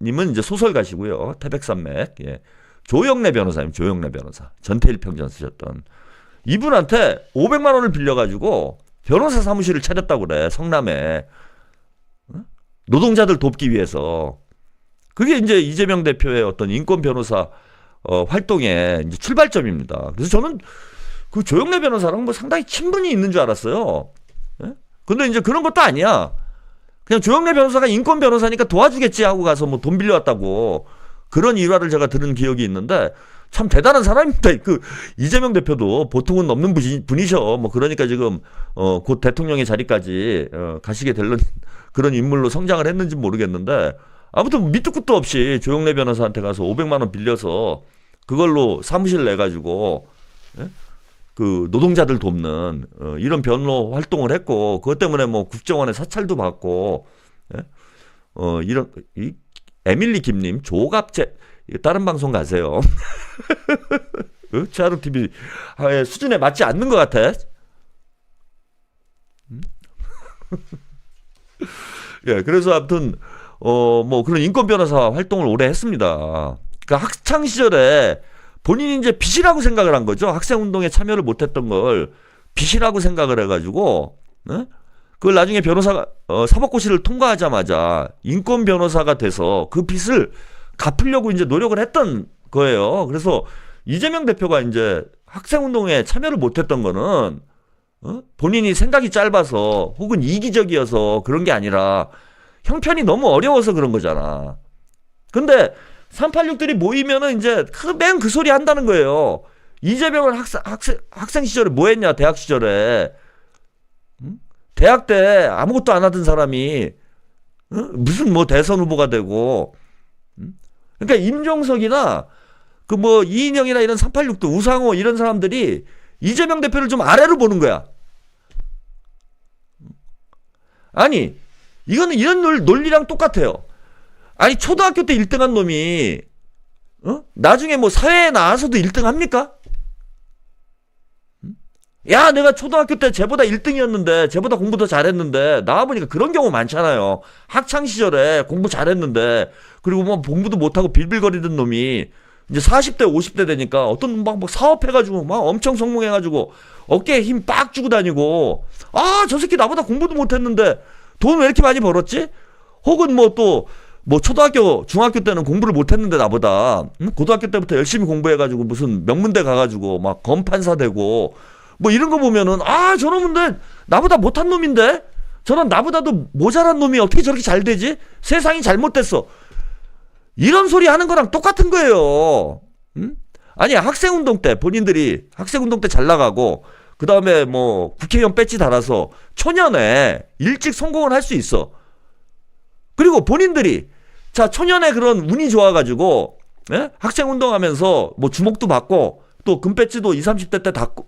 님은 이제 소설가시고요. 태백산맥. 조영래 변호사님, 조영래 변호사. 전태일평전 쓰셨던. 이분한테 500만 원을 빌려가지고 변호사 사무실을 차렸다고 그래. 성남에. 노동자들 돕기 위해서. 그게 이제 이재명 대표의 어떤 인권 변호사 활동의 이제 출발점입니다. 그래서 저는 그 조영래 변호사랑 뭐 상당히 친분이 있는 줄 알았어요. 근데 이제 그런 것도 아니야. 그냥 조영래 변호사가 인권 변호사니까 도와주겠지 하고 가서 뭐 돈 빌려왔다고, 그런 일화를 제가 들은 기억이 있는데, 참 대단한 사람입니다. 그 이재명 대표도 보통은 없는 분이셔. 뭐 그러니까 지금 곧 대통령의 자리까지 가시게 될 그런 인물로 성장을 했는지 모르겠는데, 아무튼 밑도 끝도 없이 조영래 변호사한테 가서 500만 원 빌려서 그걸로 사무실 내가지고 그 노동자들 돕는 이런 변호 활동을 했고, 그것 때문에 뭐 국정원에 사찰도 받고, 이런 에밀리 김님 조갑제 다른 방송 가세요. 최하루 TV 수준에 맞지 않는 것 같아. 그래서 아무튼 뭐 그런 인권 변호사 활동을 오래 했습니다. 그러니까 학창 시절에 본인이 이제 빚이라고 생각을 한 거죠. 학생 운동에 참여를 못했던 걸 빚이라고 생각을 해가지고, 그걸 나중에 변호사가 사법고시를 통과하자마자 인권 변호사가 돼서 그 빚을 갚으려고 이제 노력을 했던 거예요. 그래서 이재명 대표가 이제 학생 운동에 참여를 못했던 거는 본인이 생각이 짧아서 혹은 이기적이어서 그런 게 아니라 형편이 너무 어려워서 그런 거잖아. 근데 386들이 모이면은 이제 맨 그 소리 한다는 거예요. 이재명은 학생 시절에 뭐 했냐, 대학 시절에. 대학 때 아무것도 안 하던 사람이 무슨 뭐 대선 후보가 되고. 그러니까 임종석이나 그 뭐 이인영이나 이런 386도 우상호 이런 사람들이 이재명 대표를 좀 아래로 보는 거야. 아니, 이거는 이런 논리랑 똑같아요. 아니, 초등학교 때 1등한 놈이 나중에 뭐 사회에 나와서도 1등 합니까? 야, 내가 초등학교 때 쟤보다 1등이었는데, 쟤보다 공부 더 잘했는데, 나와보니까 그런 경우 많잖아요. 학창시절에 공부 잘했는데, 그리고 뭐 공부도 못하고 빌빌거리던 놈이, 이제 40대, 50대 되니까 어떤 막 사업해가지고, 막 엄청 성공해가지고, 어깨에 힘 빡 주고 다니고, 저 새끼 나보다 공부도 못했는데, 돈 왜 이렇게 많이 벌었지? 혹은 뭐 또, 뭐 초등학교, 중학교 때는 공부를 못했는데 나보다, 고등학교 때부터 열심히 공부해가지고 무슨 명문대 가가지고 막 검판사 되고, 뭐 이런 거 보면은 저놈은 나보다 못한 이런 소리 하는 거랑 똑같은 거예요. 응? 아니 학생운동 때 본인들이 학생운동 때 잘 나가고 그 다음에 뭐 국회의원 배지 달아서 초년에 일찍 성공을 할 수 있어. 그리고 본인들이 자 초년에 그런 운이 좋아가지고 예? 학생운동하면서 뭐 주목도 받고 또 금배지도 20, 30대 때 닫고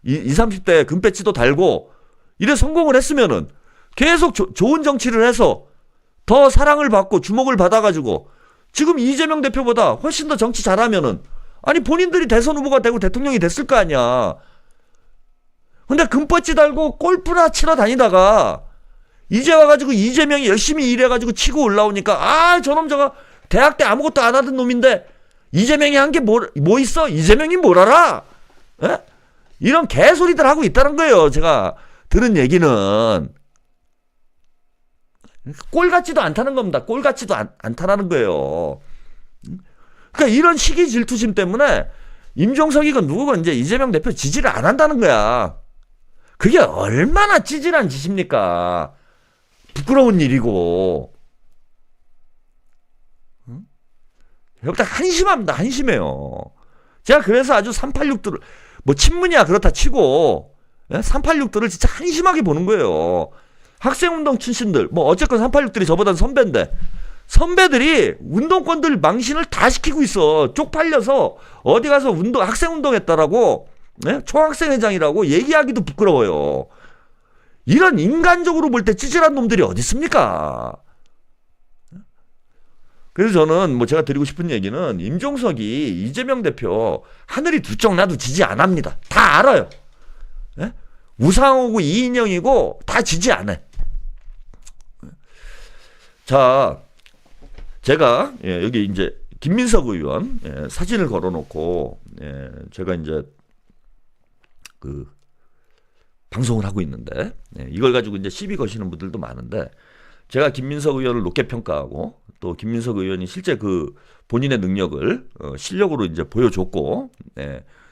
20, 30대 금배지도 달고 이래 성공을 했으면은 계속 좋은 정치를 해서 더 사랑을 받고 주목을 받아가지고 지금 이재명 대표보다 훨씬 더 정치 잘하면은 아니 본인들이 대선 후보가 되고 대통령이 됐을 거 아니야. 근데 금배지 달고 골프나 치러 다니다가 이제 와가지고 이재명이 열심히 일해가지고 치고 올라오니까 아 저놈 저거 대학 때 아무것도 안 하던 놈인데 이재명이 한 게 뭐 있어? 이재명이 뭘 알아? 에? 이런 개소리들 하고 있다는 거예요. 제가 들은 얘기는 꼴 같지도 않다는 겁니다. 꼴 같지도 않다는 거예요. 그러니까 이런 시기 질투심 때문에 임종석이건 누구건 이제 이재명 대표 지지를 안 한다는 거야. 그게 얼마나 찌질한 짓입니까? 부끄러운 일이고. 여기다 한심합니다. 한심해요. 제가 그래서 아주 386들을 뭐 친문이야 그렇다 치고 386들을 진짜 한심하게 보는 거예요. 학생운동 출신들 뭐 어쨌건 386들이 저보단 선배인데 선배들이 운동권들 망신을 다 시키고 있어. 쪽팔려서 어디 가서 학생운동했다라고 총학생회장이라고 얘기하기도 부끄러워요. 이런 인간적으로 볼 때 찌질한 놈들이 어디 있습니까? 그래서 저는 뭐 제가 드리고 싶은 얘기는 임종석이 이재명 대표 하늘이 두 쪽 나도 지지 안 합니다. 다 알아요. 예? 우상호고 이인영이고 다 지지 안 해. 자, 제가 여기 이제 김민석 의원 사진을 걸어놓고 제가 이제 그 방송을 하고 있는데 이걸 가지고 이제 시비 거시는 분들도 많은데 제가 김민석 의원을 높게 평가하고 또 김민석 의원이 실제 그 본인의 능력을 실력으로 이제 보여줬고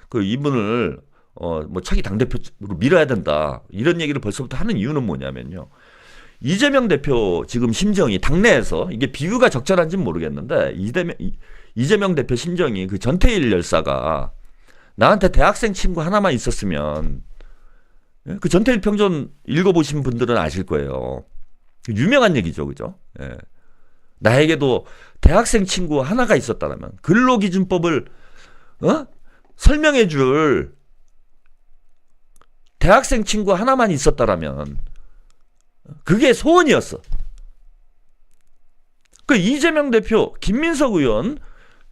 그 이분을 뭐 차기 당대표로 밀어야 된다 이런 얘기를 벌써부터 하는 이유는 뭐냐면요. 이재명 대표 지금 심정이 당내에서 이게 비유가 적절한지는 모르겠는데 이재명 대표 심정이 그 전태일 열사가 나한테 대학생 친구 하나만 있었으면 그 전태일 평전 읽어보신 분들은 아실 거예요. 유명한 얘기죠, 그죠? 예. 나에게도 대학생 친구 하나가 있었다면 근로기준법을 설명해줄 대학생 친구 하나만 있었다라면 그게 소원이었어. 그 이재명 대표, 김민석 의원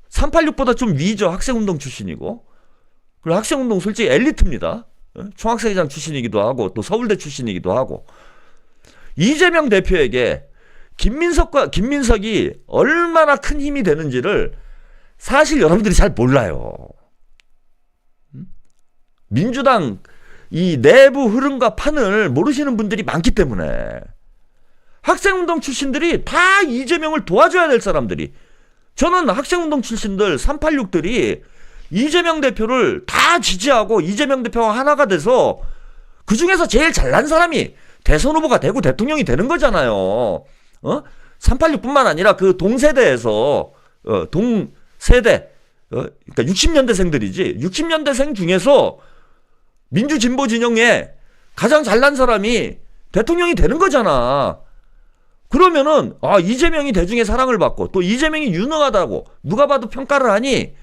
386보다 좀 위죠. 학생운동 출신이고 그리고 학생운동 솔직히 엘리트입니다. 총학생회장 출신이기도 하고 또 서울대 출신이기도 하고 이재명 대표에게 김민석이 얼마나 큰 힘이 되는지를 사실 여러분들이 잘 몰라요. 민주당 이 내부 흐름과 판을 모르시는 분들이 많기 때문에 학생운동 출신들이 다 이재명을 도와줘야 될 사람들이 저는 학생운동 출신들 386들이 이재명 대표를 다 지지하고 이재명 대표와 하나가 돼서 그 중에서 제일 잘난 사람이 대선 후보가 되고 대통령이 되는 거잖아요. 386뿐만 아니라 그 동세대에서 동세대 그러니까 60년대생들이지 60년대생 중에서 민주진보 진영에 가장 잘난 사람이 대통령이 되는 거잖아. 그러면은 이재명이 대중의 사랑을 받고 또 이재명이 유능하다고 누가 봐도 평가를 하니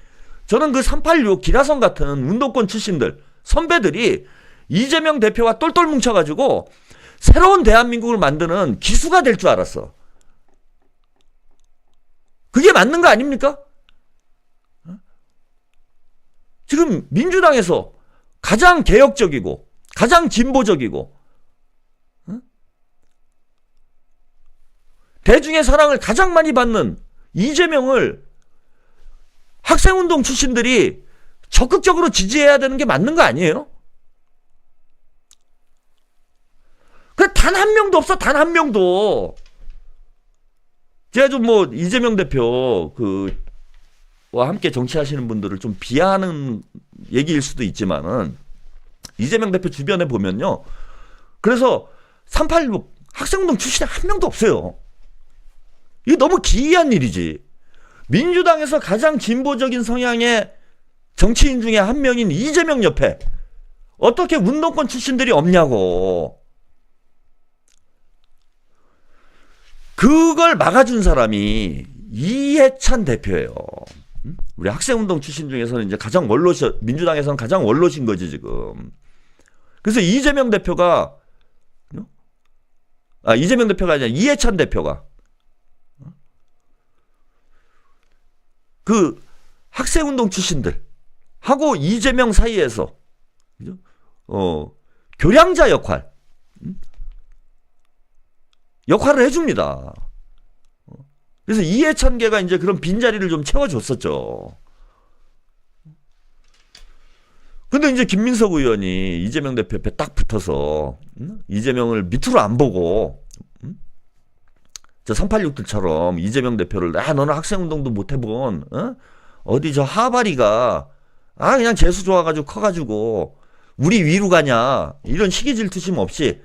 저는 그 386 기라성 같은 운동권 출신들 선배들이 이재명 대표와 똘똘 뭉쳐가지고 새로운 대한민국을 만드는 기수가 될 줄 알았어. 그게 맞는 거 아닙니까? 지금 민주당에서 가장 개혁적이고 가장 진보적이고 대중의 사랑을 가장 많이 받는 이재명을 학생운동 출신들이 적극적으로 지지해야 되는 게 맞는 거 아니에요? 그 단 한 명도 없어. 단 한 명도. 제가 좀 뭐 이재명 대표 와 함께 정치하시는 분들을 좀 비하하는 얘기일 수도 있지만은 이재명 대표 주변에 보면요. 그래서 386 학생운동 출신이 한 명도 없어요. 이게 너무 기이한 일이지. 민주당에서 가장 진보적인 성향의 정치인 중에 한 명인 이재명 옆에 어떻게 운동권 출신들이 없냐고. 그걸 막아준 사람이 이해찬 대표예요. 우리 학생운동 출신 중에서는 이제 가장 원로시, 민주당에서는 가장 원로신 거지 지금. 그래서 이재명 대표가 이재명 대표가 아니라 이해찬 대표가 그 학생운동 출신들 하고 이재명 사이에서 교량자 역할을 해줍니다. 그래서 이해찬계가 이제 그런 빈자리를 좀 채워줬었죠. 근데 이제 김민석 의원이 이재명 대표 옆에 딱 붙어서 이재명을 밑으로 안 보고 저 386들처럼 이재명 대표를 너는 학생운동도 못 해본 어디 저 하바리가 그냥 재수 좋아가지고 커가지고 우리 위로 가냐 이런 시기 질투심 없이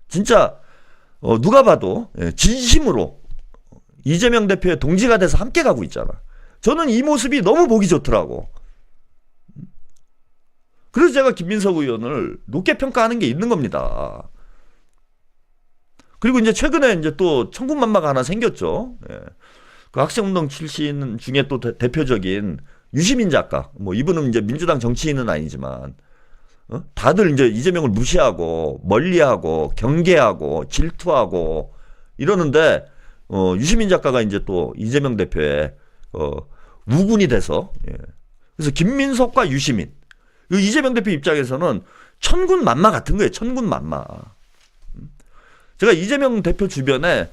진짜 누가 봐도 진심으로 이재명 대표의 동지가 돼서 함께 가고 있잖아. 저는 이 모습이 너무 보기 좋더라고. 그래서 제가 김민석 의원을 높게 평가하는 게 있는 겁니다. 그리고 이제 최근에 이제 또 천군만마가 하나 생겼죠. 그 학생운동 출신 중에 또 대표적인 유시민 작가. 뭐 이분은 이제 민주당 정치인은 아니지만 다들 이제 이재명을 무시하고 멀리하고 경계하고 질투하고 이러는데 유시민 작가가 이제 또 이재명 대표의 우군이 돼서 그래서 김민석과 유시민 이재명 대표 입장에서는 천군만마 같은 거예요. 천군만마. 제가 이재명 대표 주변에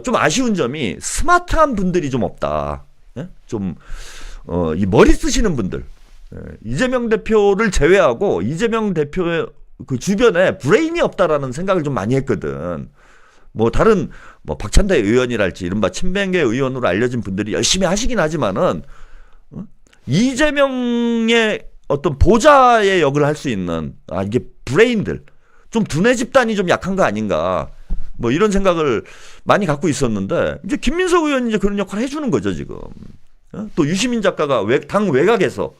좀 아쉬운 점이 스마트한 분들이 좀 없다. 좀 이 머리 쓰시는 분들. 이재명 대표를 제외하고 이재명 대표의 그 주변에 브레인이 없다라는 생각을 좀 많이 했거든. 뭐 다른 뭐 박찬대 의원이랄지 이른바 친명계 의원으로 알려진 분들이 열심히 하시긴 하지만은 이재명의 어떤 보좌의 역을 할 수 있는 이게 브레인들 좀 두뇌 집단이 좀 약한 거 아닌가 뭐 이런 생각을 많이 갖고 있었는데 이제 김민석 의원이 이제 그런 역할을 해주는 거죠 지금. 또 유시민 작가가 당 외곽에서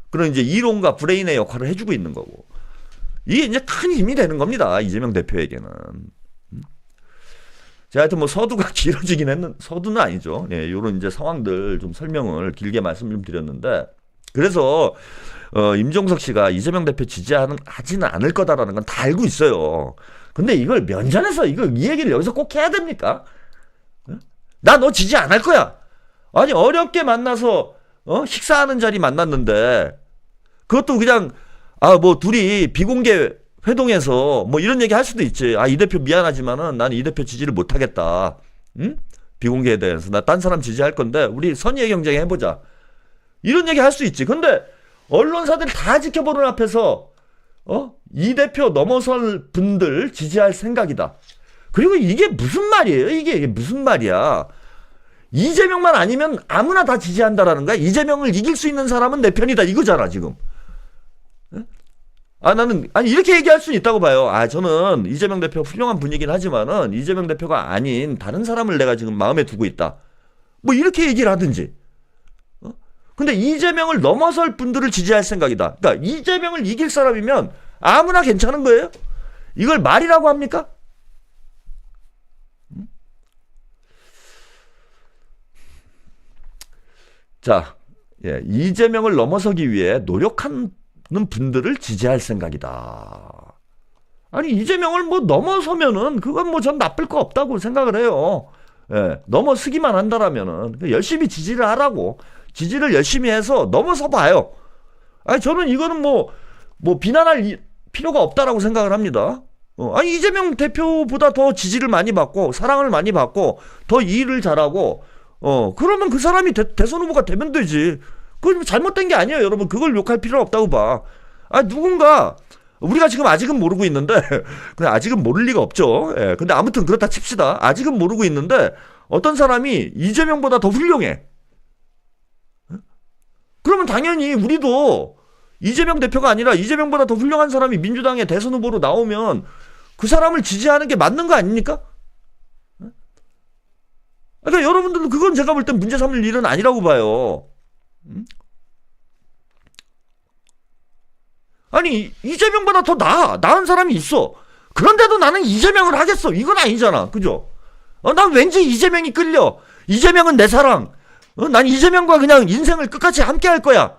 그런 이제 이론과 브레인의 역할을 해주고 있는 거고 이게 이제 큰 힘이 되는 겁니다 이재명 대표에게는. 제가 하여튼 뭐 서두가 길어지긴 했는 서두는 아니죠. 이런 이제 상황들 좀 설명을 길게 말씀 좀 드렸는데 그래서 임종석 씨가 이재명 대표 지지하지는 않을 거다라는 건 다 알고 있어요. 근데 이걸 면전에서 이 얘기를 여기서 꼭 해야 됩니까? 나 너 지지 안 할 거야. 아니 어렵게 만나서 식사하는 자리 만났는데 그것도 그냥 뭐 둘이 비공개 회동에서 뭐 이런 얘기 할 수도 있지. 이 대표 미안하지만은 나는 이 대표 지지를 못 하겠다. 응? 비공개에 대해서 나 딴 사람 지지할 건데 우리 선의의 경쟁 해보자. 이런 얘기 할 수 있지. 근데 언론사들이 다 지켜보는 앞에서 이 대표 넘어설 분들 지지할 생각이다. 그리고 이게 무슨 말이에요? 이게 무슨 말이야? 이재명만 아니면 아무나 다 지지한다라는 거야. 이재명을 이길 수 있는 사람은 내 편이다 이거잖아 지금. 나는 이렇게 얘기할 수는 있다고 봐요. 저는 이재명 대표 훌륭한 분이긴 하지만은 이재명 대표가 아닌 다른 사람을 내가 지금 마음에 두고 있다. 뭐 이렇게 얘기를 하든지. 근데 이재명을 넘어설 분들을 지지할 생각이다. 그러니까 이재명을 이길 사람이면 아무나 괜찮은 거예요? 이걸 말이라고 합니까? 자, 이재명을 넘어서기 위해 노력하는 분들을 지지할 생각이다. 아니 이재명을 뭐 넘어서면은 그건 뭐 전 나쁠 거 없다고 생각을 해요. 넘어서기만 한다라면은 열심히 지지를 하라고. 지지를 열심히 해서 넘어서 봐요. 저는 이거는 뭐 비난할 필요가 없다라고 생각을 합니다. 이재명 대표보다 더 지지를 많이 받고 사랑을 많이 받고 더 일을 잘하고 그러면 그 사람이 대선 후보가 되면 되지. 그건 잘못된 게 아니에요, 여러분. 그걸 욕할 필요 없다고 봐. 누군가 우리가 지금 아직은 모르고 있는데 근데 아직은 모를 리가 없죠. 근데 아무튼 그렇다 칩시다. 아직은 모르고 있는데 어떤 사람이 이재명보다 더 훌륭해. 그러면 당연히 우리도 이재명 대표가 아니라 이재명보다 더 훌륭한 사람이 민주당의 대선 후보로 나오면 그 사람을 지지하는 게 맞는 거 아닙니까? 그러니까 여러분들도 그건 제가 볼 땐 문제 삼을 일은 아니라고 봐요. 아니 이재명보다 더 나은 사람이 있어. 그런데도 나는 이재명을 하겠어. 이건 아니잖아. 그죠? 난 왠지 이재명이 끌려. 이재명은 내 사랑. 난 이재명과 그냥 인생을 끝까지 함께 할 거야.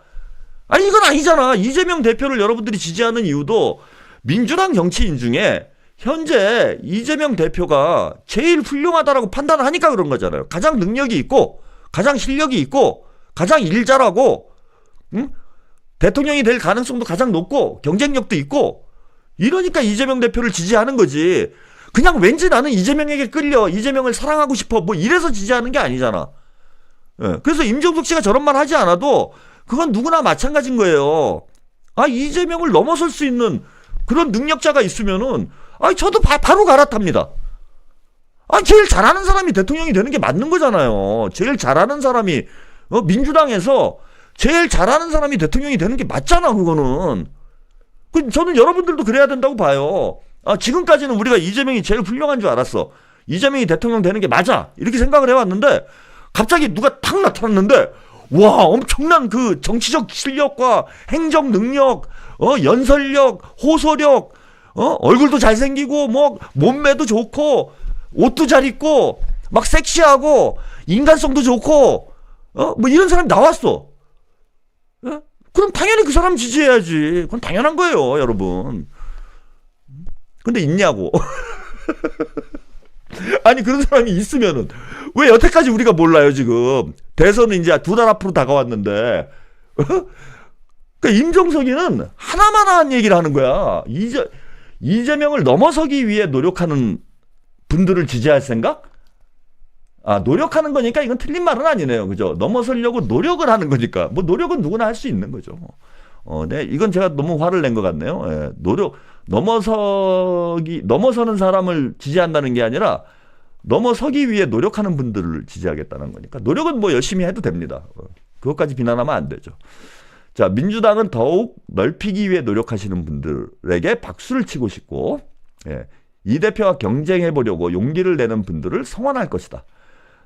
아니 이건 아니잖아. 이재명 대표를 여러분들이 지지하는 이유도 민주당 정치인 중에 현재 이재명 대표가 제일 훌륭하다라고 판단을 하니까 그런 거잖아요. 가장 능력이 있고 가장 실력이 있고 가장 일 잘하고 대통령이 될 가능성도 가장 높고 경쟁력도 있고 이러니까 이재명 대표를 지지하는 거지. 그냥 왠지 나는 이재명에게 끌려 이재명을 사랑하고 싶어 뭐 이래서 지지하는 게 아니잖아. 예, 그래서 임종석 씨가 저런 말 하지 않아도 그건 누구나 마찬가지인 거예요. 아 이재명을 넘어설 수 있는 그런 능력자가 있으면은 저도 바로 갈아탑니다. 제일 잘하는 사람이 대통령이 되는 게 맞는 거잖아요. 제일 잘하는 사람이 민주당에서 제일 잘하는 사람이 대통령이 되는 게 맞잖아. 그거는 저는 여러분들도 그래야 된다고 봐요. 지금까지는 우리가 이재명이 제일 훌륭한 줄 알았어. 이재명이 대통령 되는 게 맞아 이렇게 생각을 해왔는데 갑자기 누가 탁 나타났는데 와 엄청난 그 정치적 실력과 행정 능력, 연설력, 호소력, 얼굴도 잘생기고 뭐 몸매도 좋고 옷도 잘 입고 막 섹시하고 인간성도 좋고 뭐 이런 사람이 나왔어. 그럼 당연히 그 사람 지지해야지. 그건 당연한 거예요, 여러분. 근데 있냐고. 아니 그런 사람이 있으면은 왜 여태까지 우리가 몰라요 지금. 대선은 이제 2달 앞으로 다가왔는데 그러니까 임종석이는 하나만한 얘기를 하는 거야. 이재명을 넘어서기 위해 노력하는 분들을 지지할 생각? 노력하는 거니까 이건 틀린 말은 아니네요. 그죠? 넘어서려고 노력을 하는 거니까. 뭐 노력은 누구나 할 수 있는 거죠. 네, 이건 제가 너무 화를 낸 것 같네요. 예, 넘어서는 사람을 지지한다는 게 아니라 넘어서기 위해 노력하는 분들을 지지하겠다는 거니까. 노력은 뭐 열심히 해도 됩니다. 그것까지 비난하면 안 되죠. 자, 민주당은 더욱 넓히기 위해 노력하시는 분들에게 박수를 치고 싶고, 예, 이 대표와 경쟁해보려고 용기를 내는 분들을 성원할 것이다.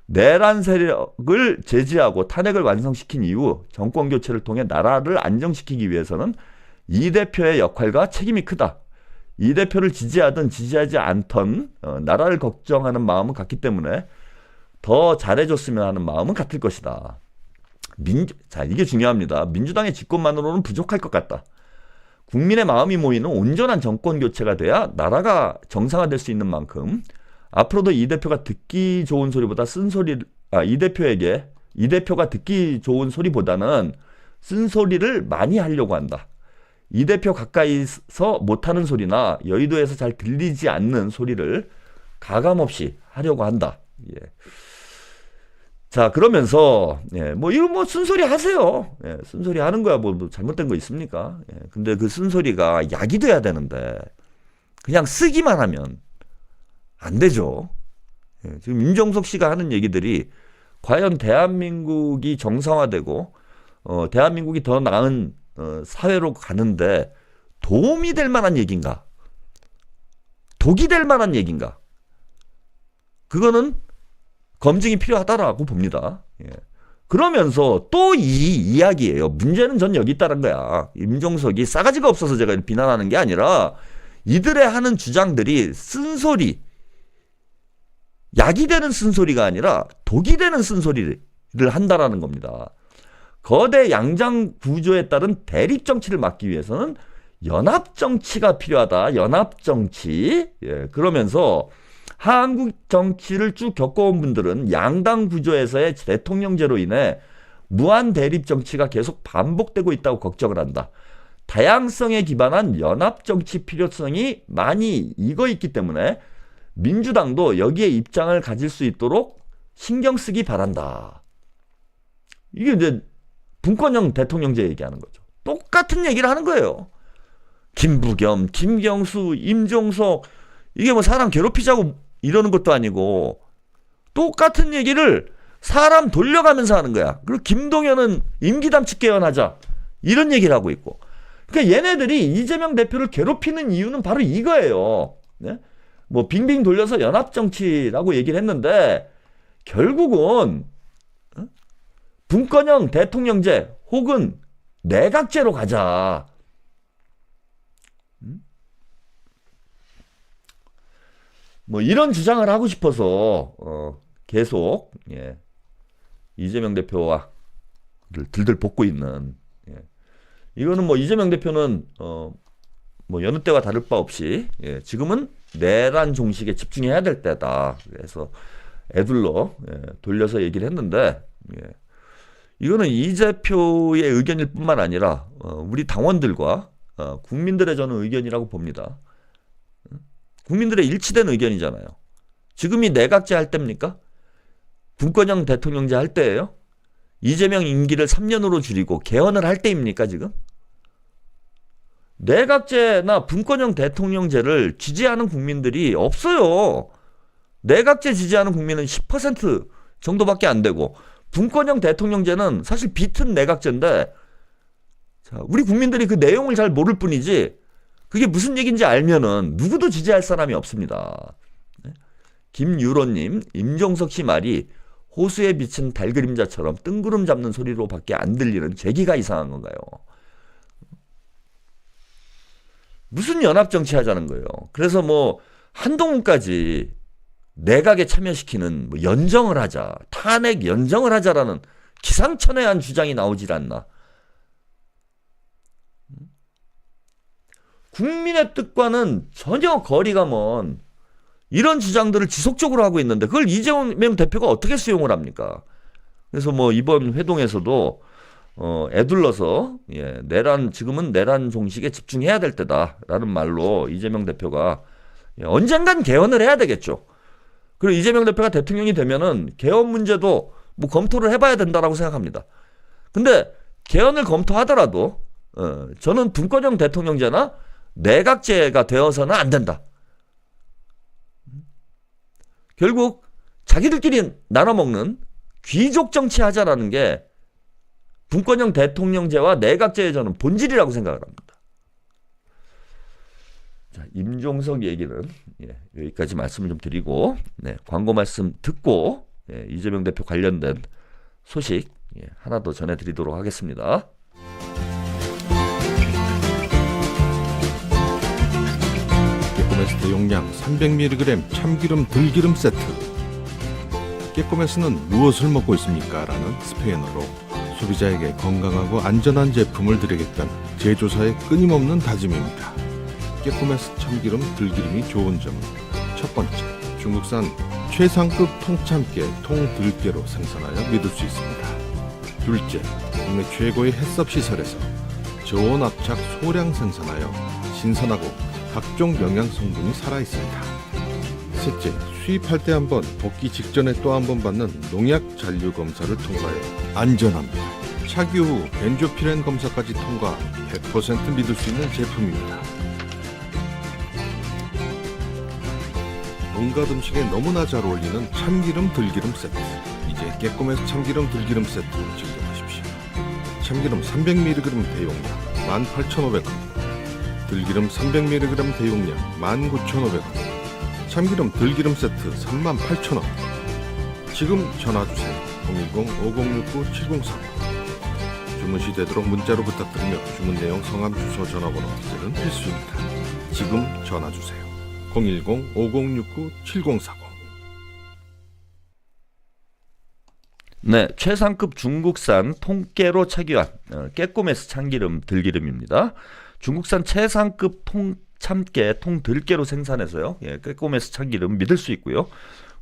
내란 세력을 제지하고 탄핵을 완성시킨 이후 정권 교체를 통해 나라를 안정시키기 위해서는 이 대표의 역할과 책임이 크다. 이 대표를 지지하든 지지하지 않던 나라를 걱정하는 마음은 같기 때문에 더 잘해줬으면 하는 마음은 같을 것이다. 자, 이게 중요합니다. 민주당의 집권만으로는 부족할 것 같다. 국민의 마음이 모이는 온전한 정권 교체가 돼야 나라가 정상화될 수 있는 만큼 앞으로도 이 대표가 듣기 좋은 소리보다 이 대표가 듣기 좋은 소리보다는 쓴소리를 많이 하려고 한다. 이 대표 가까이서 못하는 소리나 여의도에서 잘 들리지 않는 소리를 가감없이 하려고 한다. 예. 자, 그러면서, 예, 뭐, 이거 뭐, 쓴소리 하세요. 예, 쓴소리 하는 거야. 뭐 잘못된 거 있습니까? 예, 근데 그 쓴소리가 약이 돼야 되는데, 그냥 쓰기만 하면 안 되죠. 예, 지금 임종석 씨가 하는 얘기들이 과연 대한민국이 정상화되고, 대한민국이 더 나은 사회로 가는데 도움이 될 만한 얘기인가? 독이 될 만한 얘기인가? 그거는 검증이 필요하다라고 봅니다. 예. 그러면서 또 이 이야기예요. 문제는 전 여기 있다는 거야. 임종석이 싸가지가 없어서 제가 비난하는 게 아니라 이들의 하는 주장들이 쓴소리, 약이 되는 쓴소리가 아니라 독이 되는 쓴소리를 한다라는 겁니다. 거대 양장 구조에 따른 대립 정치를 막기 위해서는 연합 정치가 필요하다. 연합 정치. 예, 그러면서 한국 정치를 쭉 겪어온 분들은 양당 구조에서의 대통령제로 인해 무한 대립 정치가 계속 반복되고 있다고 걱정을 한다. 다양성에 기반한 연합 정치 필요성이 많이 익어 있기 때문에 민주당도 여기에 입장을 가질 수 있도록 신경 쓰기 바란다. 이게 이제 분권형 대통령제 얘기하는 거죠. 똑같은 얘기를 하는 거예요. 김부겸, 김경수, 임종석, 이게 뭐 사람 괴롭히자고 이러는 것도 아니고 똑같은 얘기를 사람 돌려가면서 하는 거야. 그리고 김동연은 임기담치 개헌하자 이런 얘기를 하고 있고. 그러니까 얘네들이 이재명 대표를 괴롭히는 이유는 바로 이거예요. 네? 뭐 빙빙 돌려서 연합정치라고 얘기를 했는데 결국은 분권형 대통령제 혹은 내각제로 가자. 뭐 이런 주장을 하고 싶어서 계속 이재명 대표와 들들 볶고 있는, 이거는 뭐 이재명 대표는 뭐 여느 때와 다를 바 없이 지금은 내란 종식에 집중해야 될 때다. 그래서 애둘러 돌려서 얘기를 했는데, 이거는 이 대표의 의견일 뿐만 아니라 우리 당원들과 국민들의 저는 의견이라고 봅니다. 국민들의 일치된 의견이잖아요. 지금이 내각제 할 때입니까? 분권형 대통령제 할 때예요? 이재명 임기를 3년으로 줄이고 개헌을 할 때입니까 지금? 내각제나 분권형 대통령제를 지지하는 국민들이 없어요. 내각제 지지하는 국민은 10% 정도밖에 안 되고, 분권형 대통령제는 사실 비튼 내각제인데, 자, 우리 국민들이 그 내용을 잘 모를 뿐이지 그게 무슨 얘기인지 알면은 누구도 지지할 사람이 없습니다. 김유로님, 임종석 씨 말이 호수에 비친 달그림자처럼 뜬구름 잡는 소리로밖에 안 들리는 제기가 이상한 건가요? 무슨 연합정치 하자는 거예요? 그래서 뭐 한동훈까지 내각에 참여시키는 뭐 연정을 하자, 탄핵 연정을 하자라는 기상천외한 주장이 나오질 않나. 국민의 뜻과는 전혀 거리가 먼 이런 주장들을 지속적으로 하고 있는데 그걸 이재명 대표가 어떻게 수용을 합니까? 그래서 뭐 이번 회동에서도 애둘러서 지금은 내란 종식에 집중해야 될 때다라는 말로 이재명 대표가 언젠간 개헌을 해야 되겠죠. 그리고 이재명 대표가 대통령이 되면은 개헌 문제도 뭐 검토를 해봐야 된다라고 생각합니다. 근데 개헌을 검토하더라도 저는 분권형 대통령제나 내각제가 되어서는 안 된다. 결국 자기들끼리 나눠먹는 귀족 정치 하자라는 게 분권형 대통령제와 내각제의 저는 본질이라고 생각을 합니다. 자, 임종석 얘기는 여기까지 말씀을 좀 드리고, 광고 말씀 듣고 이재명 대표 관련된 소식 하나 더 전해드리도록 하겠습니다. 깨꼬메스 대용량 300mg 참기름 들기름 세트. 깨꼬메스는 무엇을 먹고 있습니까? 라는 스페인어로 소비자에게 건강하고 안전한 제품을 드리겠다는 제조사의 끊임없는 다짐입니다. 깨꼬메스 참기름 들기름이 좋은 점은 첫 번째, 중국산 최상급 통참깨 통들깨로 생산하여 믿을 수 있습니다. 둘째, 국내 최고의 햇섭 시설에서 저온 압착 소량 생산하여 신선하고 각종 영양 성분이 살아있습니다. 셋째, 수입할 때 한 번, 복귀 직전에 또 한 번 받는 농약 잔류 검사를 통과해 안전합니다. 차기 후 벤조피렌 검사까지 통과, 100% 믿을 수 있는 제품입니다. 온갖 음식에 너무나 잘 어울리는 참기름 들기름 세트. 이제 깨꼬메스 참기름 들기름 세트 즐겨하십시오. 참기름 300mg 대용량 18,500원, 들기름 300mg 대용량 19,500원, 참기름 들기름 세트 38,000원. 지금 전화주세요. 010-5069-7045. 주문 시 되도록 문자로 부탁드리며 주문 내용, 성함, 주소, 전화번호 기재는 필수입니다. 지금 전화주세요. 010-5069-7045. 네, 최상급 중국산 통깨로 착유한 깨꼬메스 참기름 들기름입니다. 중국산 최상급 통참깨 통들깨로 생산해서요, 깨꼬메스 참기름 믿을 수 있고요.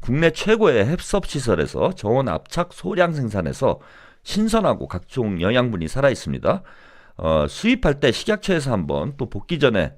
국내 최고의 햇섭 시설에서 저온 압착 소량 생산해서 신선하고 각종 영양분이 살아 있습니다. 수입할 때 식약처에서 한 번, 또 복귀 전에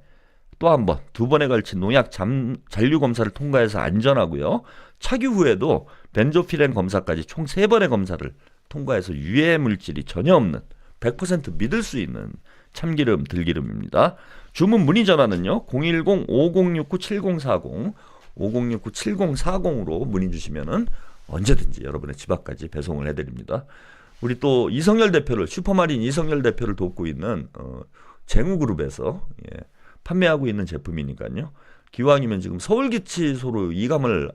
또 한 번, 두 번에 걸친 농약 잔류 검사를 통과해서 안전하고요. 착유 후에도 벤조피렌 검사까지 총 3번의 검사를 통과해서 유해 물질이 전혀 없는 100% 믿을 수 있는 참기름 들기름입니다. 주문 문의 전화는요, 010-5069-7040, 5069-7040으로 문의 주시면은 언제든지 여러분의 집 앞까지 배송을 해드립니다. 우리 또 이성열 대표를, 슈퍼마린 이성열 대표를 돕고 있는 쟁우그룹에서 판매하고 있는 제품이니까요. 기왕이면 지금 서울기치소로 이감을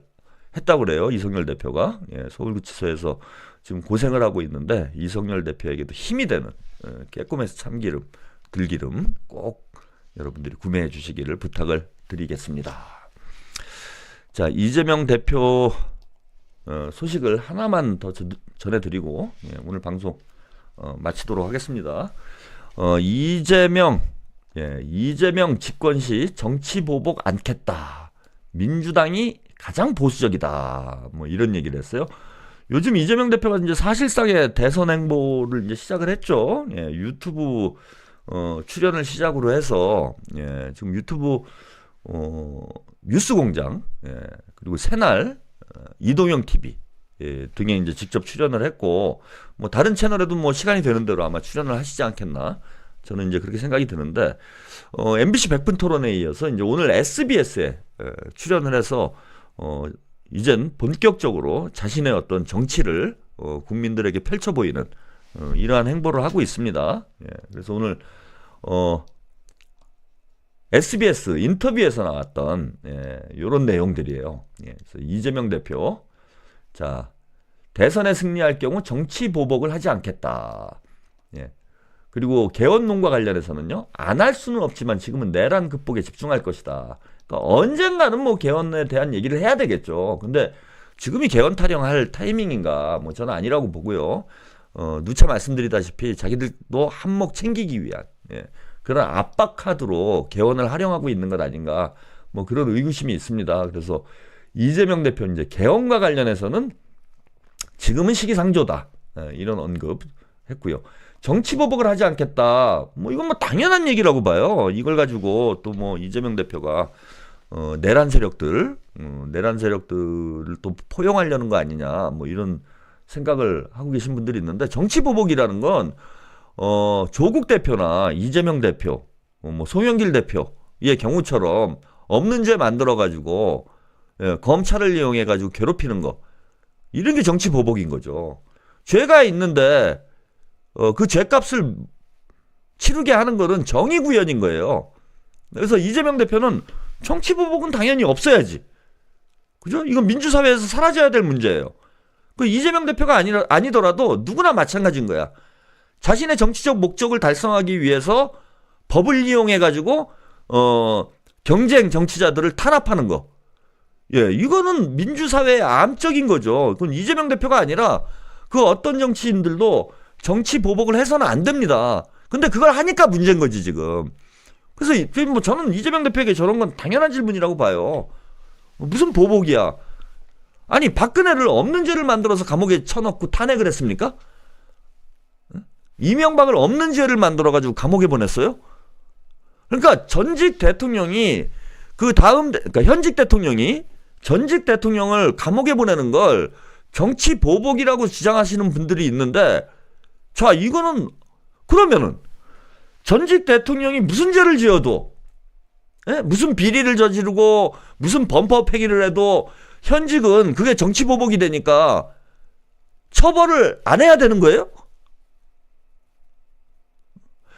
했다고 그래요. 이성열 대표가. 예, 서울구치소에서 지금 고생을 하고 있는데 이성열 대표에게도 힘이 되는 깨꼬메스 참기름, 들기름 꼭 여러분들이 구매해 주시기를 부탁을 드리겠습니다. 자, 이재명 대표 소식을 하나만 더 전해드리고 오늘 방송 마치도록 하겠습니다. 이재명 집권 시 정치 보복 않겠다. 민주당이 가장 보수적이다. 뭐 이런 얘기를 했어요. 요즘 이재명 대표가 이제 사실상의 대선 행보를 이제 시작을 했죠. 예, 유튜브 출연을 시작으로 해서 지금 유튜브 뉴스공장 그리고 새날 이동영 TV 등에 이제 직접 출연을 했고 뭐 다른 채널에도 뭐 시간이 되는 대로 아마 출연을 하시지 않겠나 저는 이제 그렇게 생각이 드는데 MBC 100분 토론에 이어서 이제 오늘 SBS에 출연을 해서 이젠 본격적으로 자신의 어떤 정치를 국민들에게 펼쳐 보이는 이러한 행보를 하고 있습니다. 그래서 오늘 SBS 인터뷰에서 나왔던 이런 내용들이에요. 그래서 이재명 대표, 자 대선에 승리할 경우 정치 보복을 하지 않겠다. 그리고 개헌론과 관련해서는요, 안 할 수는 없지만 지금은 내란 극복에 집중할 것이다. 그러니까 언젠가는 뭐 개헌에 대한 얘기를 해야 되겠죠. 근데 지금이 개헌 타령할 타이밍인가? 뭐 저는 아니라고 보고요. 누차 말씀드리다시피 자기들도 한몫 챙기기 위한 그런 압박 카드로 개헌을 활용하고 있는 것 아닌가? 뭐 그런 의구심이 있습니다. 그래서 이재명 대표 이제 개헌과 관련해서는 지금은 시기상조다. 이런 언급했고요. 정치 보복을 하지 않겠다. 뭐 이건 뭐 당연한 얘기라고 봐요. 이걸 가지고 또 뭐 이재명 대표가 내란 세력들을 또 포용하려는 거 아니냐. 뭐 이런 생각을 하고 계신 분들이 있는데 정치 보복이라는 건 조국 대표나 이재명 대표, 뭐 송영길 대표의 경우처럼 없는 죄 만들어 가지고 검찰을 이용해 가지고 괴롭히는 거. 이런 게 정치 보복인 거죠. 죄가 있는데 그 죄값을 치르게 하는 것은 정의 구현인 거예요. 그래서 이재명 대표는 정치 보복은 당연히 없어야지. 그죠? 이건 민주사회에서 사라져야 될 문제예요. 그 이재명 대표가 아니더라도 누구나 마찬가지인 거야. 자신의 정치적 목적을 달성하기 위해서 법을 이용해 가지고 경쟁 정치자들을 탄압하는 거. 이거는 민주사회의 암적인 거죠. 그건 이재명 대표가 아니라 그 어떤 정치인들도 정치 보복을 해서는 안 됩니다. 근데 그걸 하니까 문제인 거지 지금. 그래서 뭐 저는 이재명 대표에게 저런 건 당연한 질문이라고 봐요. 무슨 보복이야. 아니 박근혜를 없는 죄를 만들어서 감옥에 쳐넣고 탄핵을 했습니까? 이명박을 없는 죄를 만들어가지고 감옥에 보냈어요? 그러니까 전직 대통령이 그러니까 현직 대통령이 전직 대통령을 감옥에 보내는 걸 정치 보복이라고 주장하시는 분들이 있는데, 자, 이거는 그러면은 전직 대통령이 무슨 죄를 지어도 무슨 비리를 저지르고 무슨 범법 행위를 해도 현직은 그게 정치 보복이 되니까 처벌을 안 해야 되는 거예요?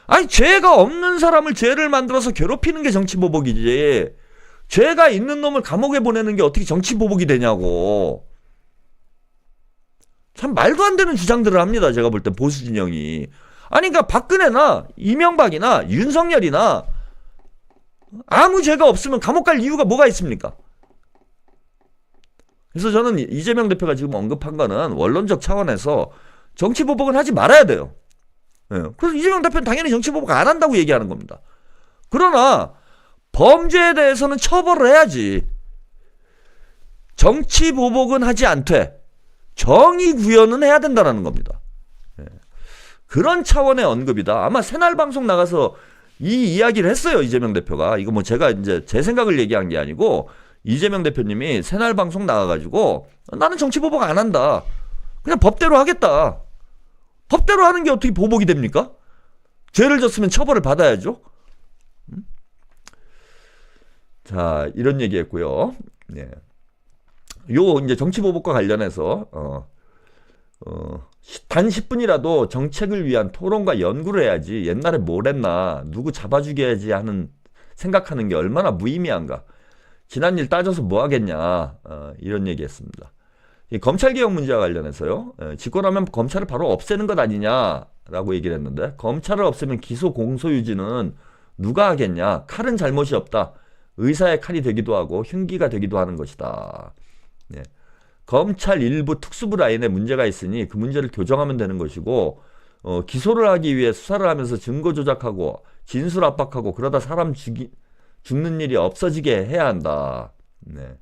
아니 죄가 없는 사람을 죄를 만들어서 괴롭히는 게 정치 보복이지, 죄가 있는 놈을 감옥에 보내는 게 어떻게 정치 보복이 되냐고. 참 말도 안 되는 주장들을 합니다. 제가 볼 때 보수 진영이. 아니 그러니까 박근혜나 이명박이나 윤석열이나 아무 죄가 없으면 감옥 갈 이유가 뭐가 있습니까? 그래서 저는 이재명 대표가 지금 언급한 거는 원론적 차원에서 정치 보복은 하지 말아야 돼요. 그래서 이재명 대표는 당연히 정치 보복 안 한다고 얘기하는 겁니다. 그러나 범죄에 대해서는 처벌을 해야지. 정치 보복은 하지 않되 정의 구현은 해야 된다는 겁니다. 그런 차원의 언급이다. 아마 새날 방송 나가서 이 이야기를 했어요. 이재명 대표가. 이거 뭐 제가 이제 제 생각을 얘기한 게 아니고 이재명 대표님이 새날 방송 나가가지고 나는 정치 보복 안 한다. 그냥 법대로 하겠다. 법대로 하는 게 어떻게 보복이 됩니까? 죄를 졌으면 처벌을 받아야죠. 자, 이런 얘기 했고요. 요 이제 정치 보복과 관련해서 단 10분이라도 정책을 위한 토론과 연구를 해야지 옛날에 뭘 했나 누구 잡아 죽여야지 하는 생각하는 게 얼마나 무의미한가. 지난 일 따져서 뭐 하겠냐 이런 얘기했습니다. 이 검찰개혁 문제와 관련해서요. 집권하면 검찰을 바로 없애는 것 아니냐라고 얘기를 했는데 검찰을 없애면 기소 공소 유지는 누가 하겠냐. 칼은 잘못이 없다. 의사의 칼이 되기도 하고 흉기가 되기도 하는 것이다. 예. 검찰 일부 특수부 라인에 문제가 있으니 그 문제를 교정하면 되는 것이고 기소를 하기 위해 수사를 하면서 증거 조작하고 진술 압박하고 그러다 사람 죽는 일이 없어지게 해야 한다. 네.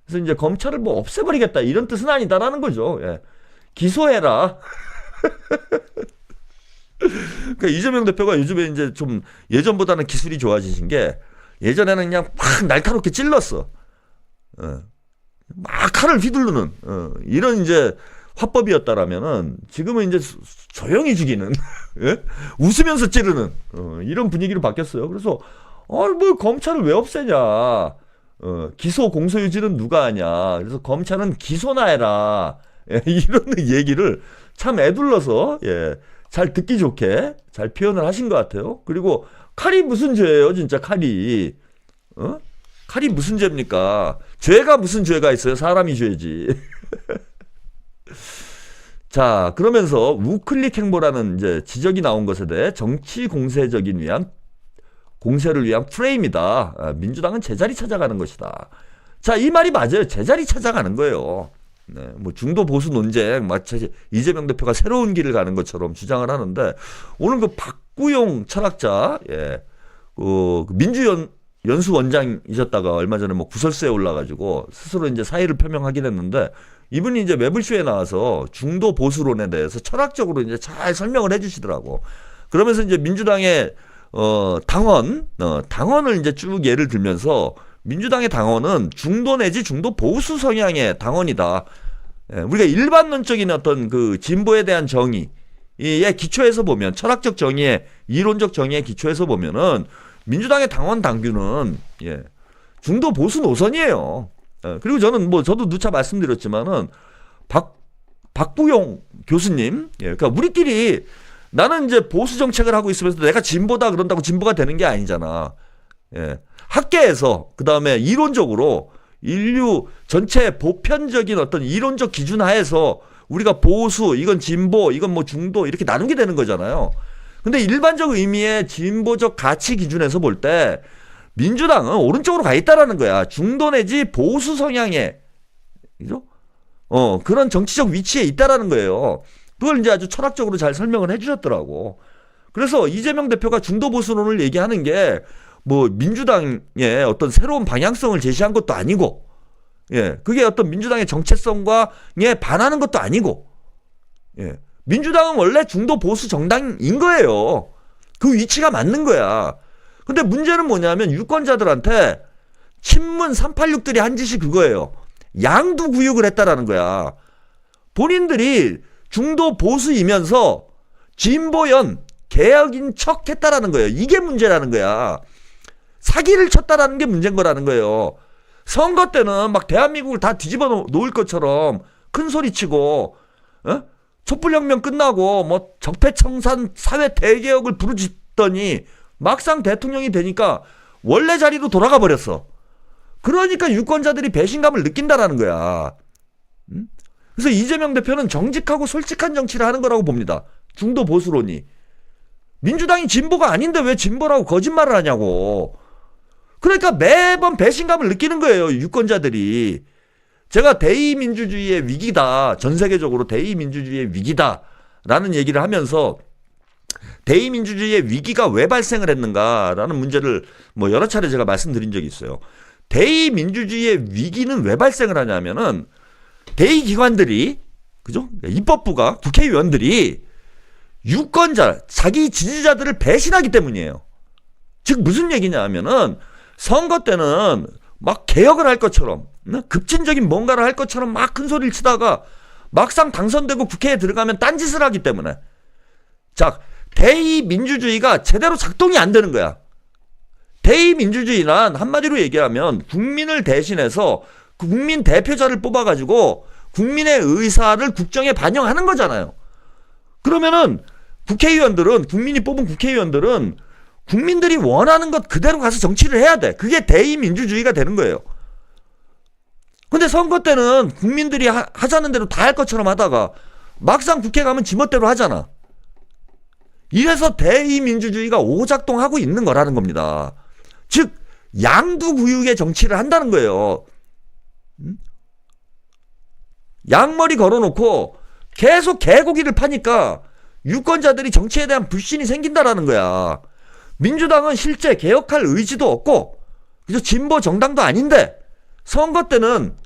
그래서 이제 검찰을 뭐 없애버리겠다 이런 뜻은 아니다라는 거죠. 예. 기소해라. 그러니까 이재명 대표가 요즘에 이제 좀 예전보다는 기술이 좋아지신 게 예전에는 그냥 막 날카롭게 찔렀어. 막 칼을 휘두르는 이런 이제 화법이었다라면은 지금은 이제 조용히 죽이는 예? 웃으면서 찌르는 이런 분위기로 바뀌었어요. 그래서 뭐 검찰을 왜 없애냐? 기소 공소 유지는 누가 하냐? 그래서 검찰은 기소나 해라. 예, 이런 얘기를 참 애둘러서 예, 잘 듣기 좋게 잘 표현을 하신 것 같아요. 그리고 칼이 무슨 죄예요, 진짜 칼이? 칼이 무슨 죄입니까? 죄가 무슨 죄가 있어요? 사람이 죄지. 자, 그러면서 우클릭 행보라는 이제 지적이 나온 것에 대해 정치 공세적인 공세를 위한 프레임이다. 민주당은 제자리 찾아가는 것이다. 자, 이 말이 맞아요. 제자리 찾아가는 거예요. 네, 뭐 중도 보수 논쟁 마치 이재명 대표가 새로운 길을 가는 것처럼 주장을 하는데 오늘 그 박구용 철학자, 예, 그 민주연수 원장이셨다가 얼마 전에 뭐 구설수에 올라가지고 스스로 이제 사의를 표명하긴 했는데 이분이 이제 매블쇼에 나와서 중도 보수론에 대해서 철학적으로 이제 잘 설명을 해주시더라고. 그러면서 이제 민주당의 당원을 이제 쭉 예를 들면서 민주당의 당원은 중도 내지 중도 보수 성향의 당원이다. 예, 우리가 일반론적인 어떤 그 진보에 대한 정의에 기초에서 보면 철학적 정의에 이론적 정의에 기초에서 보면은 민주당의 당원 당규는 예, 중도 보수 노선이에요. 예, 그리고 저도 누차 말씀드렸지만은 박부용 교수님, 예, 그러니까 우리끼리 나는 이제 보수 정책을 하고 있으면서 내가 진보다 그런다고 진보가 되는 게 아니잖아. 예. 학계에서 그 다음에 이론적으로 인류 전체 보편적인 어떤 이론적 기준 하에서 우리가 보수, 이건 진보, 이건 뭐 중도 이렇게 나누게 되는 거잖아요. 근데 일반적 의미의 진보적 가치 기준에서 볼 때 민주당은 오른쪽으로 가 있다라는 거야. 중도 내지 보수 성향의 그죠? 그런 정치적 위치에 있다라는 거예요. 그걸 이제 아주 철학적으로 잘 설명을 해주셨더라고. 그래서 이재명 대표가 중도 보수론을 얘기하는 게 뭐 민주당의 어떤 새로운 방향성을 제시한 것도 아니고, 예, 그게 어떤 민주당의 정체성과에 반하는 것도 아니고, 예, 민주당은 원래 중도 보수 정당인 거예요. 그 위치가 맞는 거야. 근데 문제는 뭐냐면 유권자들한테 친문 386들이 한 짓이 그거예요. 양두구육을 했다라는 거야. 본인들이 중도 보수이면서 진보연 개혁인 척 했다라는 거예요. 이게 문제라는 거야. 사기를 쳤다라는 게 문제인 거라는 거예요. 선거 때는 막 대한민국을 다 뒤집어 놓을 것처럼 큰 소리 치고, 촛불혁명 끝나고 뭐 적폐청산 사회 대개혁을 부르짖더니 막상 대통령이 되니까 원래 자리로 돌아가 버렸어. 그러니까 유권자들이 배신감을 느낀다라는 거야. 그래서 이재명 대표는 정직하고 솔직한 정치를 하는 거라고 봅니다. 중도 보수론이. 민주당이 진보가 아닌데 왜 진보라고 거짓말을 하냐고. 그러니까 매번 배신감을 느끼는 거예요, 유권자들이. 제가 대의민주주의의 위기다, 전 세계적으로 대의민주주의의 위기다라는 얘기를 하면서 대의민주주의의 위기가 왜 발생을 했는가라는 문제를 뭐 여러 차례 제가 말씀드린 적이 있어요. 대의민주주의의 위기는 왜 발생을 하냐면은 대의기관들이, 그죠? 입법부가, 국회의원들이 유권자, 자기 지지자들을 배신하기 때문이에요. 즉 무슨 얘기냐 하면은 선거 때는 막 개혁을 할 것처럼, 급진적인 뭔가를 할 것처럼 막 큰 소리를 치다가 막상 당선되고 국회에 들어가면 딴짓을 하기 때문에, 자, 대의민주주의가 제대로 작동이 안 되는 거야. 대의민주주의란 한마디로 얘기하면 국민을 대신해서 국민 대표자를 뽑아가지고 국민의 의사를 국정에 반영하는 거잖아요. 그러면은 국회의원들은, 국민이 뽑은 국회의원들은 국민들이 원하는 것 그대로 가서 정치를 해야 돼. 그게 대의민주주의가 되는 거예요. 근데 선거 때는 국민들이 하자는 대로 다 할 것처럼 하다가 막상 국회 가면 지멋대로 하잖아. 이래서 대의민주주의가 오작동하고 있는 거라는 겁니다. 즉 양두구육의 정치를 한다는 거예요. 양머리 걸어놓고 계속 개고기를 파니까 유권자들이 정치에 대한 불신이 생긴다라는 거야. 민주당은 실제 개혁할 의지도 없고 그저 진보 정당도 아닌데 선거 때는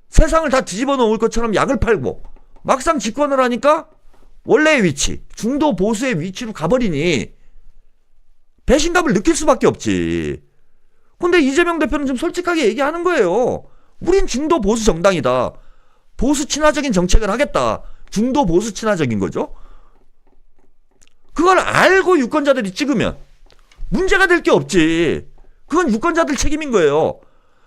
세상을 다 뒤집어 놓을 것처럼 약을 팔고 막상 집권을 하니까 원래의 위치, 중도 보수의 위치로 가버리니 배신감을 느낄 수밖에 없지. 근데 이재명 대표는 좀 솔직하게 얘기하는 거예요. 우린 중도 보수 정당이다. 보수 친화적인 정책을 하겠다. 중도 보수 친화적인 거죠. 그걸 알고 유권자들이 찍으면 문제가 될 게 없지. 그건 유권자들 책임인 거예요.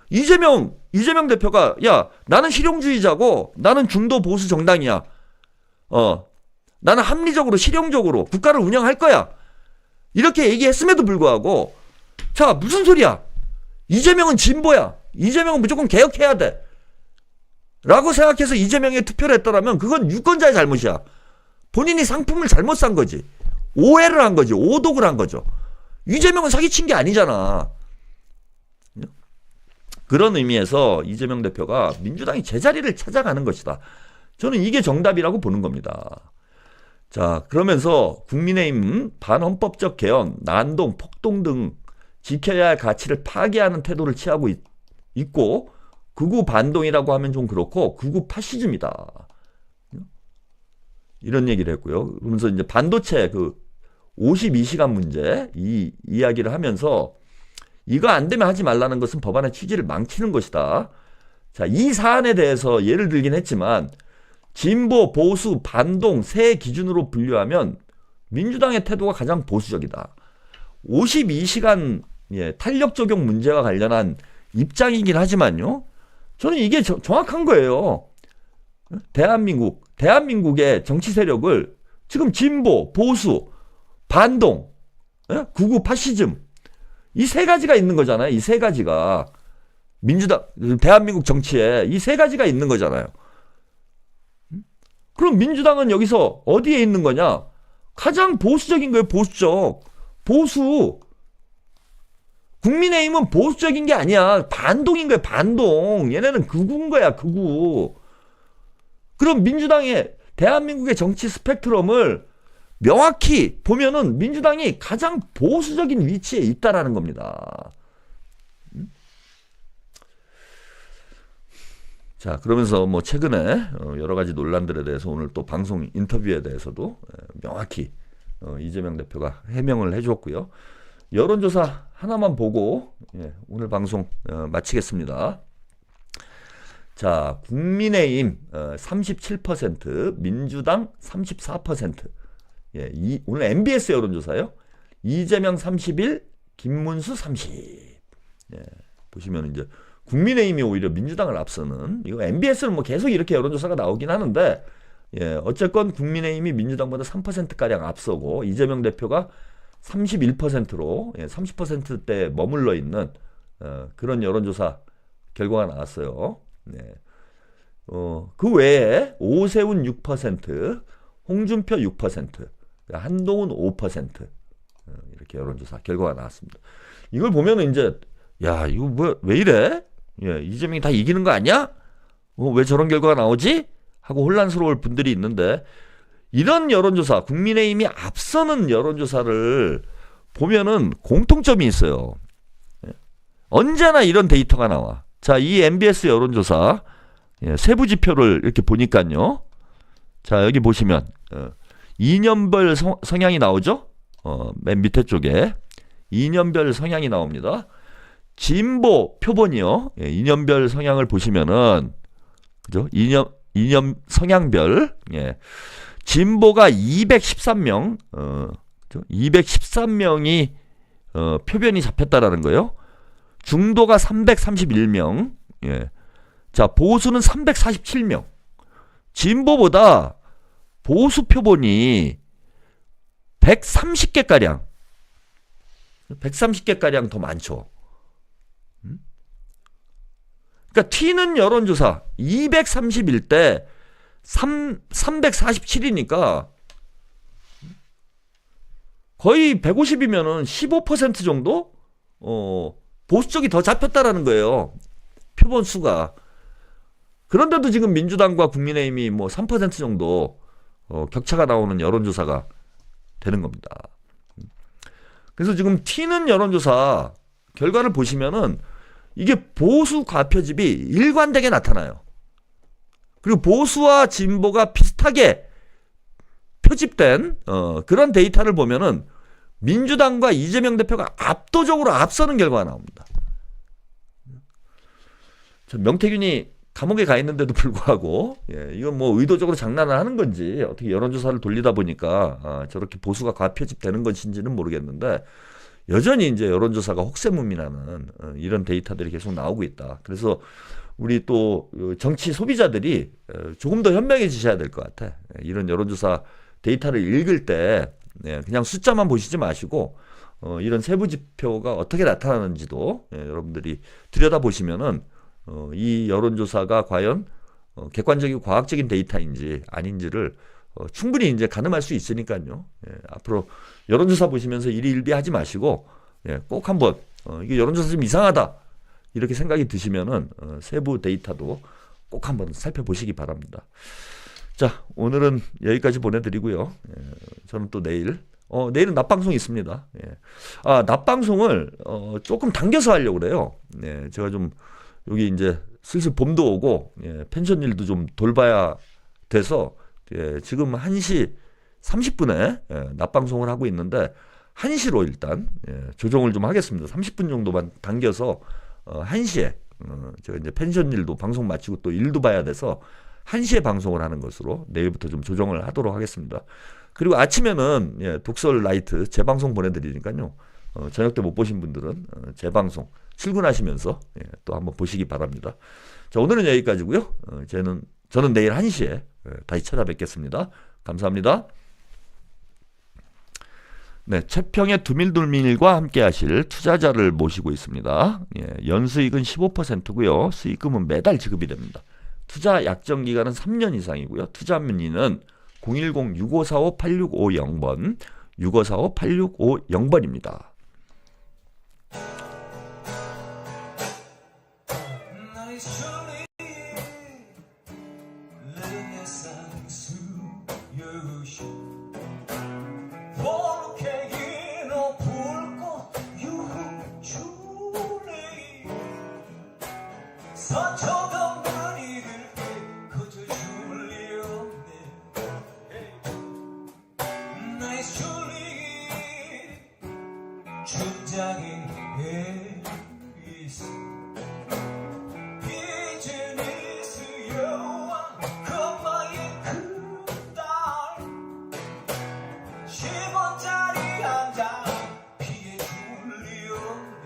이재명 대표가 야 나는 실용주의자고 나는 중도 보수 정당이야. 나는 합리적으로 실용적으로 국가를 운영할 거야. 이렇게 얘기했음에도 불구하고 자 무슨 소리야. 이재명은 진보야. 이재명은 무조건 개혁해야 돼. 라고 생각해서 이재명에 투표를 했더라면 그건 유권자의 잘못이야. 본인이 상품을 잘못 산 거지. 오해를 한 거지. 오독을 한 거죠. 이재명은 사기친 게 아니잖아. 그런 의미에서 이재명 대표가 민주당이 제자리를 찾아가는 것이다. 저는 이게 정답이라고 보는 겁니다. 자, 그러면서 국민의힘 반헌법적 개헌, 난동, 폭동 등 지켜야 할 가치를 파괴하는 태도를 취하고 있고 극우 반동이라고 하면 좀 그렇고 극우 파시즘이다. 이런 얘기를 했고요. 그러면서 이제 반도체 그 52시간 문제 이 이야기를 하면서 이거 안 되면 하지 말라는 것은 법안의 취지를 망치는 것이다. 자, 이 사안에 대해서 예를 들긴 했지만 진보, 보수, 반동 세 기준으로 분류하면 민주당의 태도가 가장 보수적이다. 52시간 탄력 적용 문제와 관련한 입장이긴 하지만요. 저는 이게 정확한 거예요. 대한민국의 정치 세력을 지금 진보, 보수, 반동, 극우 파시즘 이 세 가지가 있는 거잖아요. 이 세 가지가 대한민국 정치에 이 세 가지가 있는 거잖아요. 그럼 민주당은 여기서 어디에 있는 거냐? 가장 보수적인 거예요. 보수. 국민의힘은 보수적인 게 아니야. 반동인 거야. 반동. 얘네는 극우인 거야. 극우. 그럼 민주당의 대한민국의 정치 스펙트럼을 명확히 보면은 민주당이 가장 보수적인 위치에 있다라는 겁니다. 자, 그러면서 뭐 최근에 여러 가지 논란들에 대해서 오늘 또 방송 인터뷰에 대해서도 명확히 이재명 대표가 해명을 해주었고요. 여론조사 하나만 보고 오늘 방송 마치겠습니다. 자, 국민의힘 37%, 민주당 34%. 오늘 MBS 여론조사요. 이재명 31, 김문수 30. 보시면 이제 국민의힘이 오히려 민주당을 앞서는, 이거 MBS는 뭐 계속 이렇게 여론조사가 나오긴 하는데, 어쨌건 국민의힘이 민주당보다 3%가량 앞서고, 이재명 대표가 31%로 30%대에 머물러 있는 그런 여론조사 결과가 나왔어요. 그 외에 오세훈 6%, 홍준표 6%, 한동훈 5% 이렇게 여론조사 결과가 나왔습니다. 이걸 보면은 이제 야 이거 뭐 왜 이래? 이재명이 다 이기는 거 아니야? 왜 저런 결과가 나오지? 하고 혼란스러울 분들이 있는데 이런 여론조사, 국민의힘이 앞서는 여론조사를 보면은 공통점이 있어요. 언제나 이런 데이터가 나와. 자, 이 MBS 여론조사 세부 지표를 이렇게 보니까요. 자, 여기 보시면 2년별 성향이 나오죠? 맨 밑에 쪽에 2년별 성향이 나옵니다. 진보 표본이요. 2년별 성향을 보시면은 그죠? 2년 성향별. 진보가 213명, 213명이 표변이 잡혔다라는 거예요. 중도가 331명, 자, 보수는 347명. 진보보다 보수 표본이 130개가량 더 많죠. 그러니까 튀는 여론조사 231대 347이니까 거의 150이면은 15% 정도 보수 쪽이 더 잡혔다라는 거예요. 표본 수가. 그런데도 지금 민주당과 국민의힘이 뭐 3% 정도 격차가 나오는 여론조사가 되는 겁니다. 그래서 지금 튀는 여론조사 결과를 보시면은 이게 보수 과표집이 일관되게 나타나요. 그리고 보수와 진보가 비슷하게 표집된 그런 데이터를 보면은 민주당과 이재명 대표가 압도적으로 앞서는 결과가 나옵니다. 명태균이 감옥에 가 있는데도 불구하고 이건 뭐 의도적으로 장난을 하는 건지 어떻게 여론조사를 돌리다 보니까 저렇게 보수가 과표집되는 것인지는 모르겠는데 여전히 이제 여론조사가 혹세무민하는 이런 데이터들이 계속 나오고 있다. 그래서 우리 또 정치 소비자들이 조금 더 현명해지셔야 될 것 같아. 이런 여론조사 데이터를 읽을 때 그냥 숫자만 보시지 마시고 이런 세부 지표가 어떻게 나타나는지도 여러분들이 들여다보시면은 이 여론조사가 과연 객관적이고 과학적인 데이터인지 아닌지를 충분히 이제 가늠할 수 있으니까요. 앞으로 여론조사 보시면서 일희일비하지 마시고 꼭 한번 이게 여론조사 좀 이상하다 이렇게 생각이 드시면은 세부 데이터도 꼭 한번 살펴보시기 바랍니다. 자, 오늘은 여기까지 보내드리고요. 저는 또 내일은 낮방송이 있습니다. 낮방송을 조금 당겨서 하려고 그래요. 제가 좀 여기 이제 슬슬 봄도 오고 펜션 일도 좀 돌봐야 돼서 지금 1시 30분에 낮방송을 하고 있는데 1시로 일단 조정을 좀 하겠습니다. 30분 정도만 당겨서 1시에 제가 이제 펜션 일도 방송 마치고 또 일도 봐야 돼서 1시에 방송을 하는 것으로 내일부터 좀 조정을 하도록 하겠습니다. 그리고 아침에는 독설 라이트 재방송 보내드리니까요. 저녁 때 못 보신 분들은 재방송 출근하시면서 또 한번 보시기 바랍니다. 자, 오늘은 여기까지고요. 저는 내일 1시에 다시 찾아뵙겠습니다. 감사합니다. 네, 최평의 두밀두밀과 함께 하실 투자자를 모시고 있습니다. 연수익은 15%고요. 수익금은 매달 지급이 됩니다. 투자 약정 기간은 3년 이상이고요. 투자 문의는 010-6545-8650번 6545-8650번입니다. 서초동 눈이 들때 그저 줄리 없네 나이스 줄리 춘장인 에리스 비즈니스 여왕 금마의 그딸 10원짜리 한장 피해 줄리 없네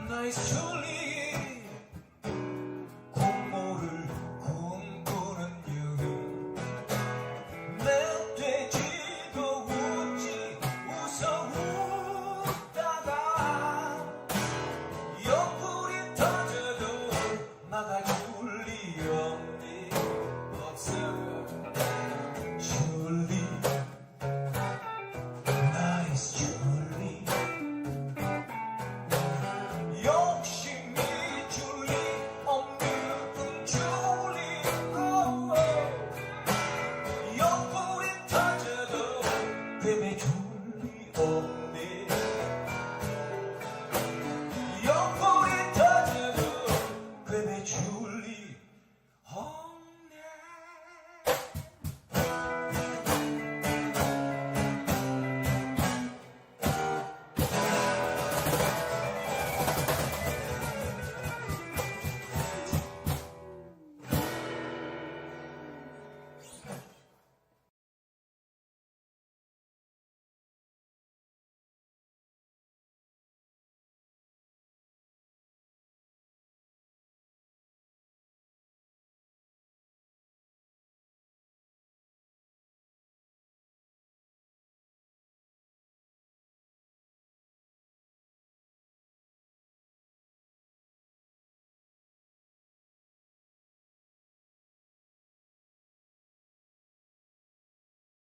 Nice to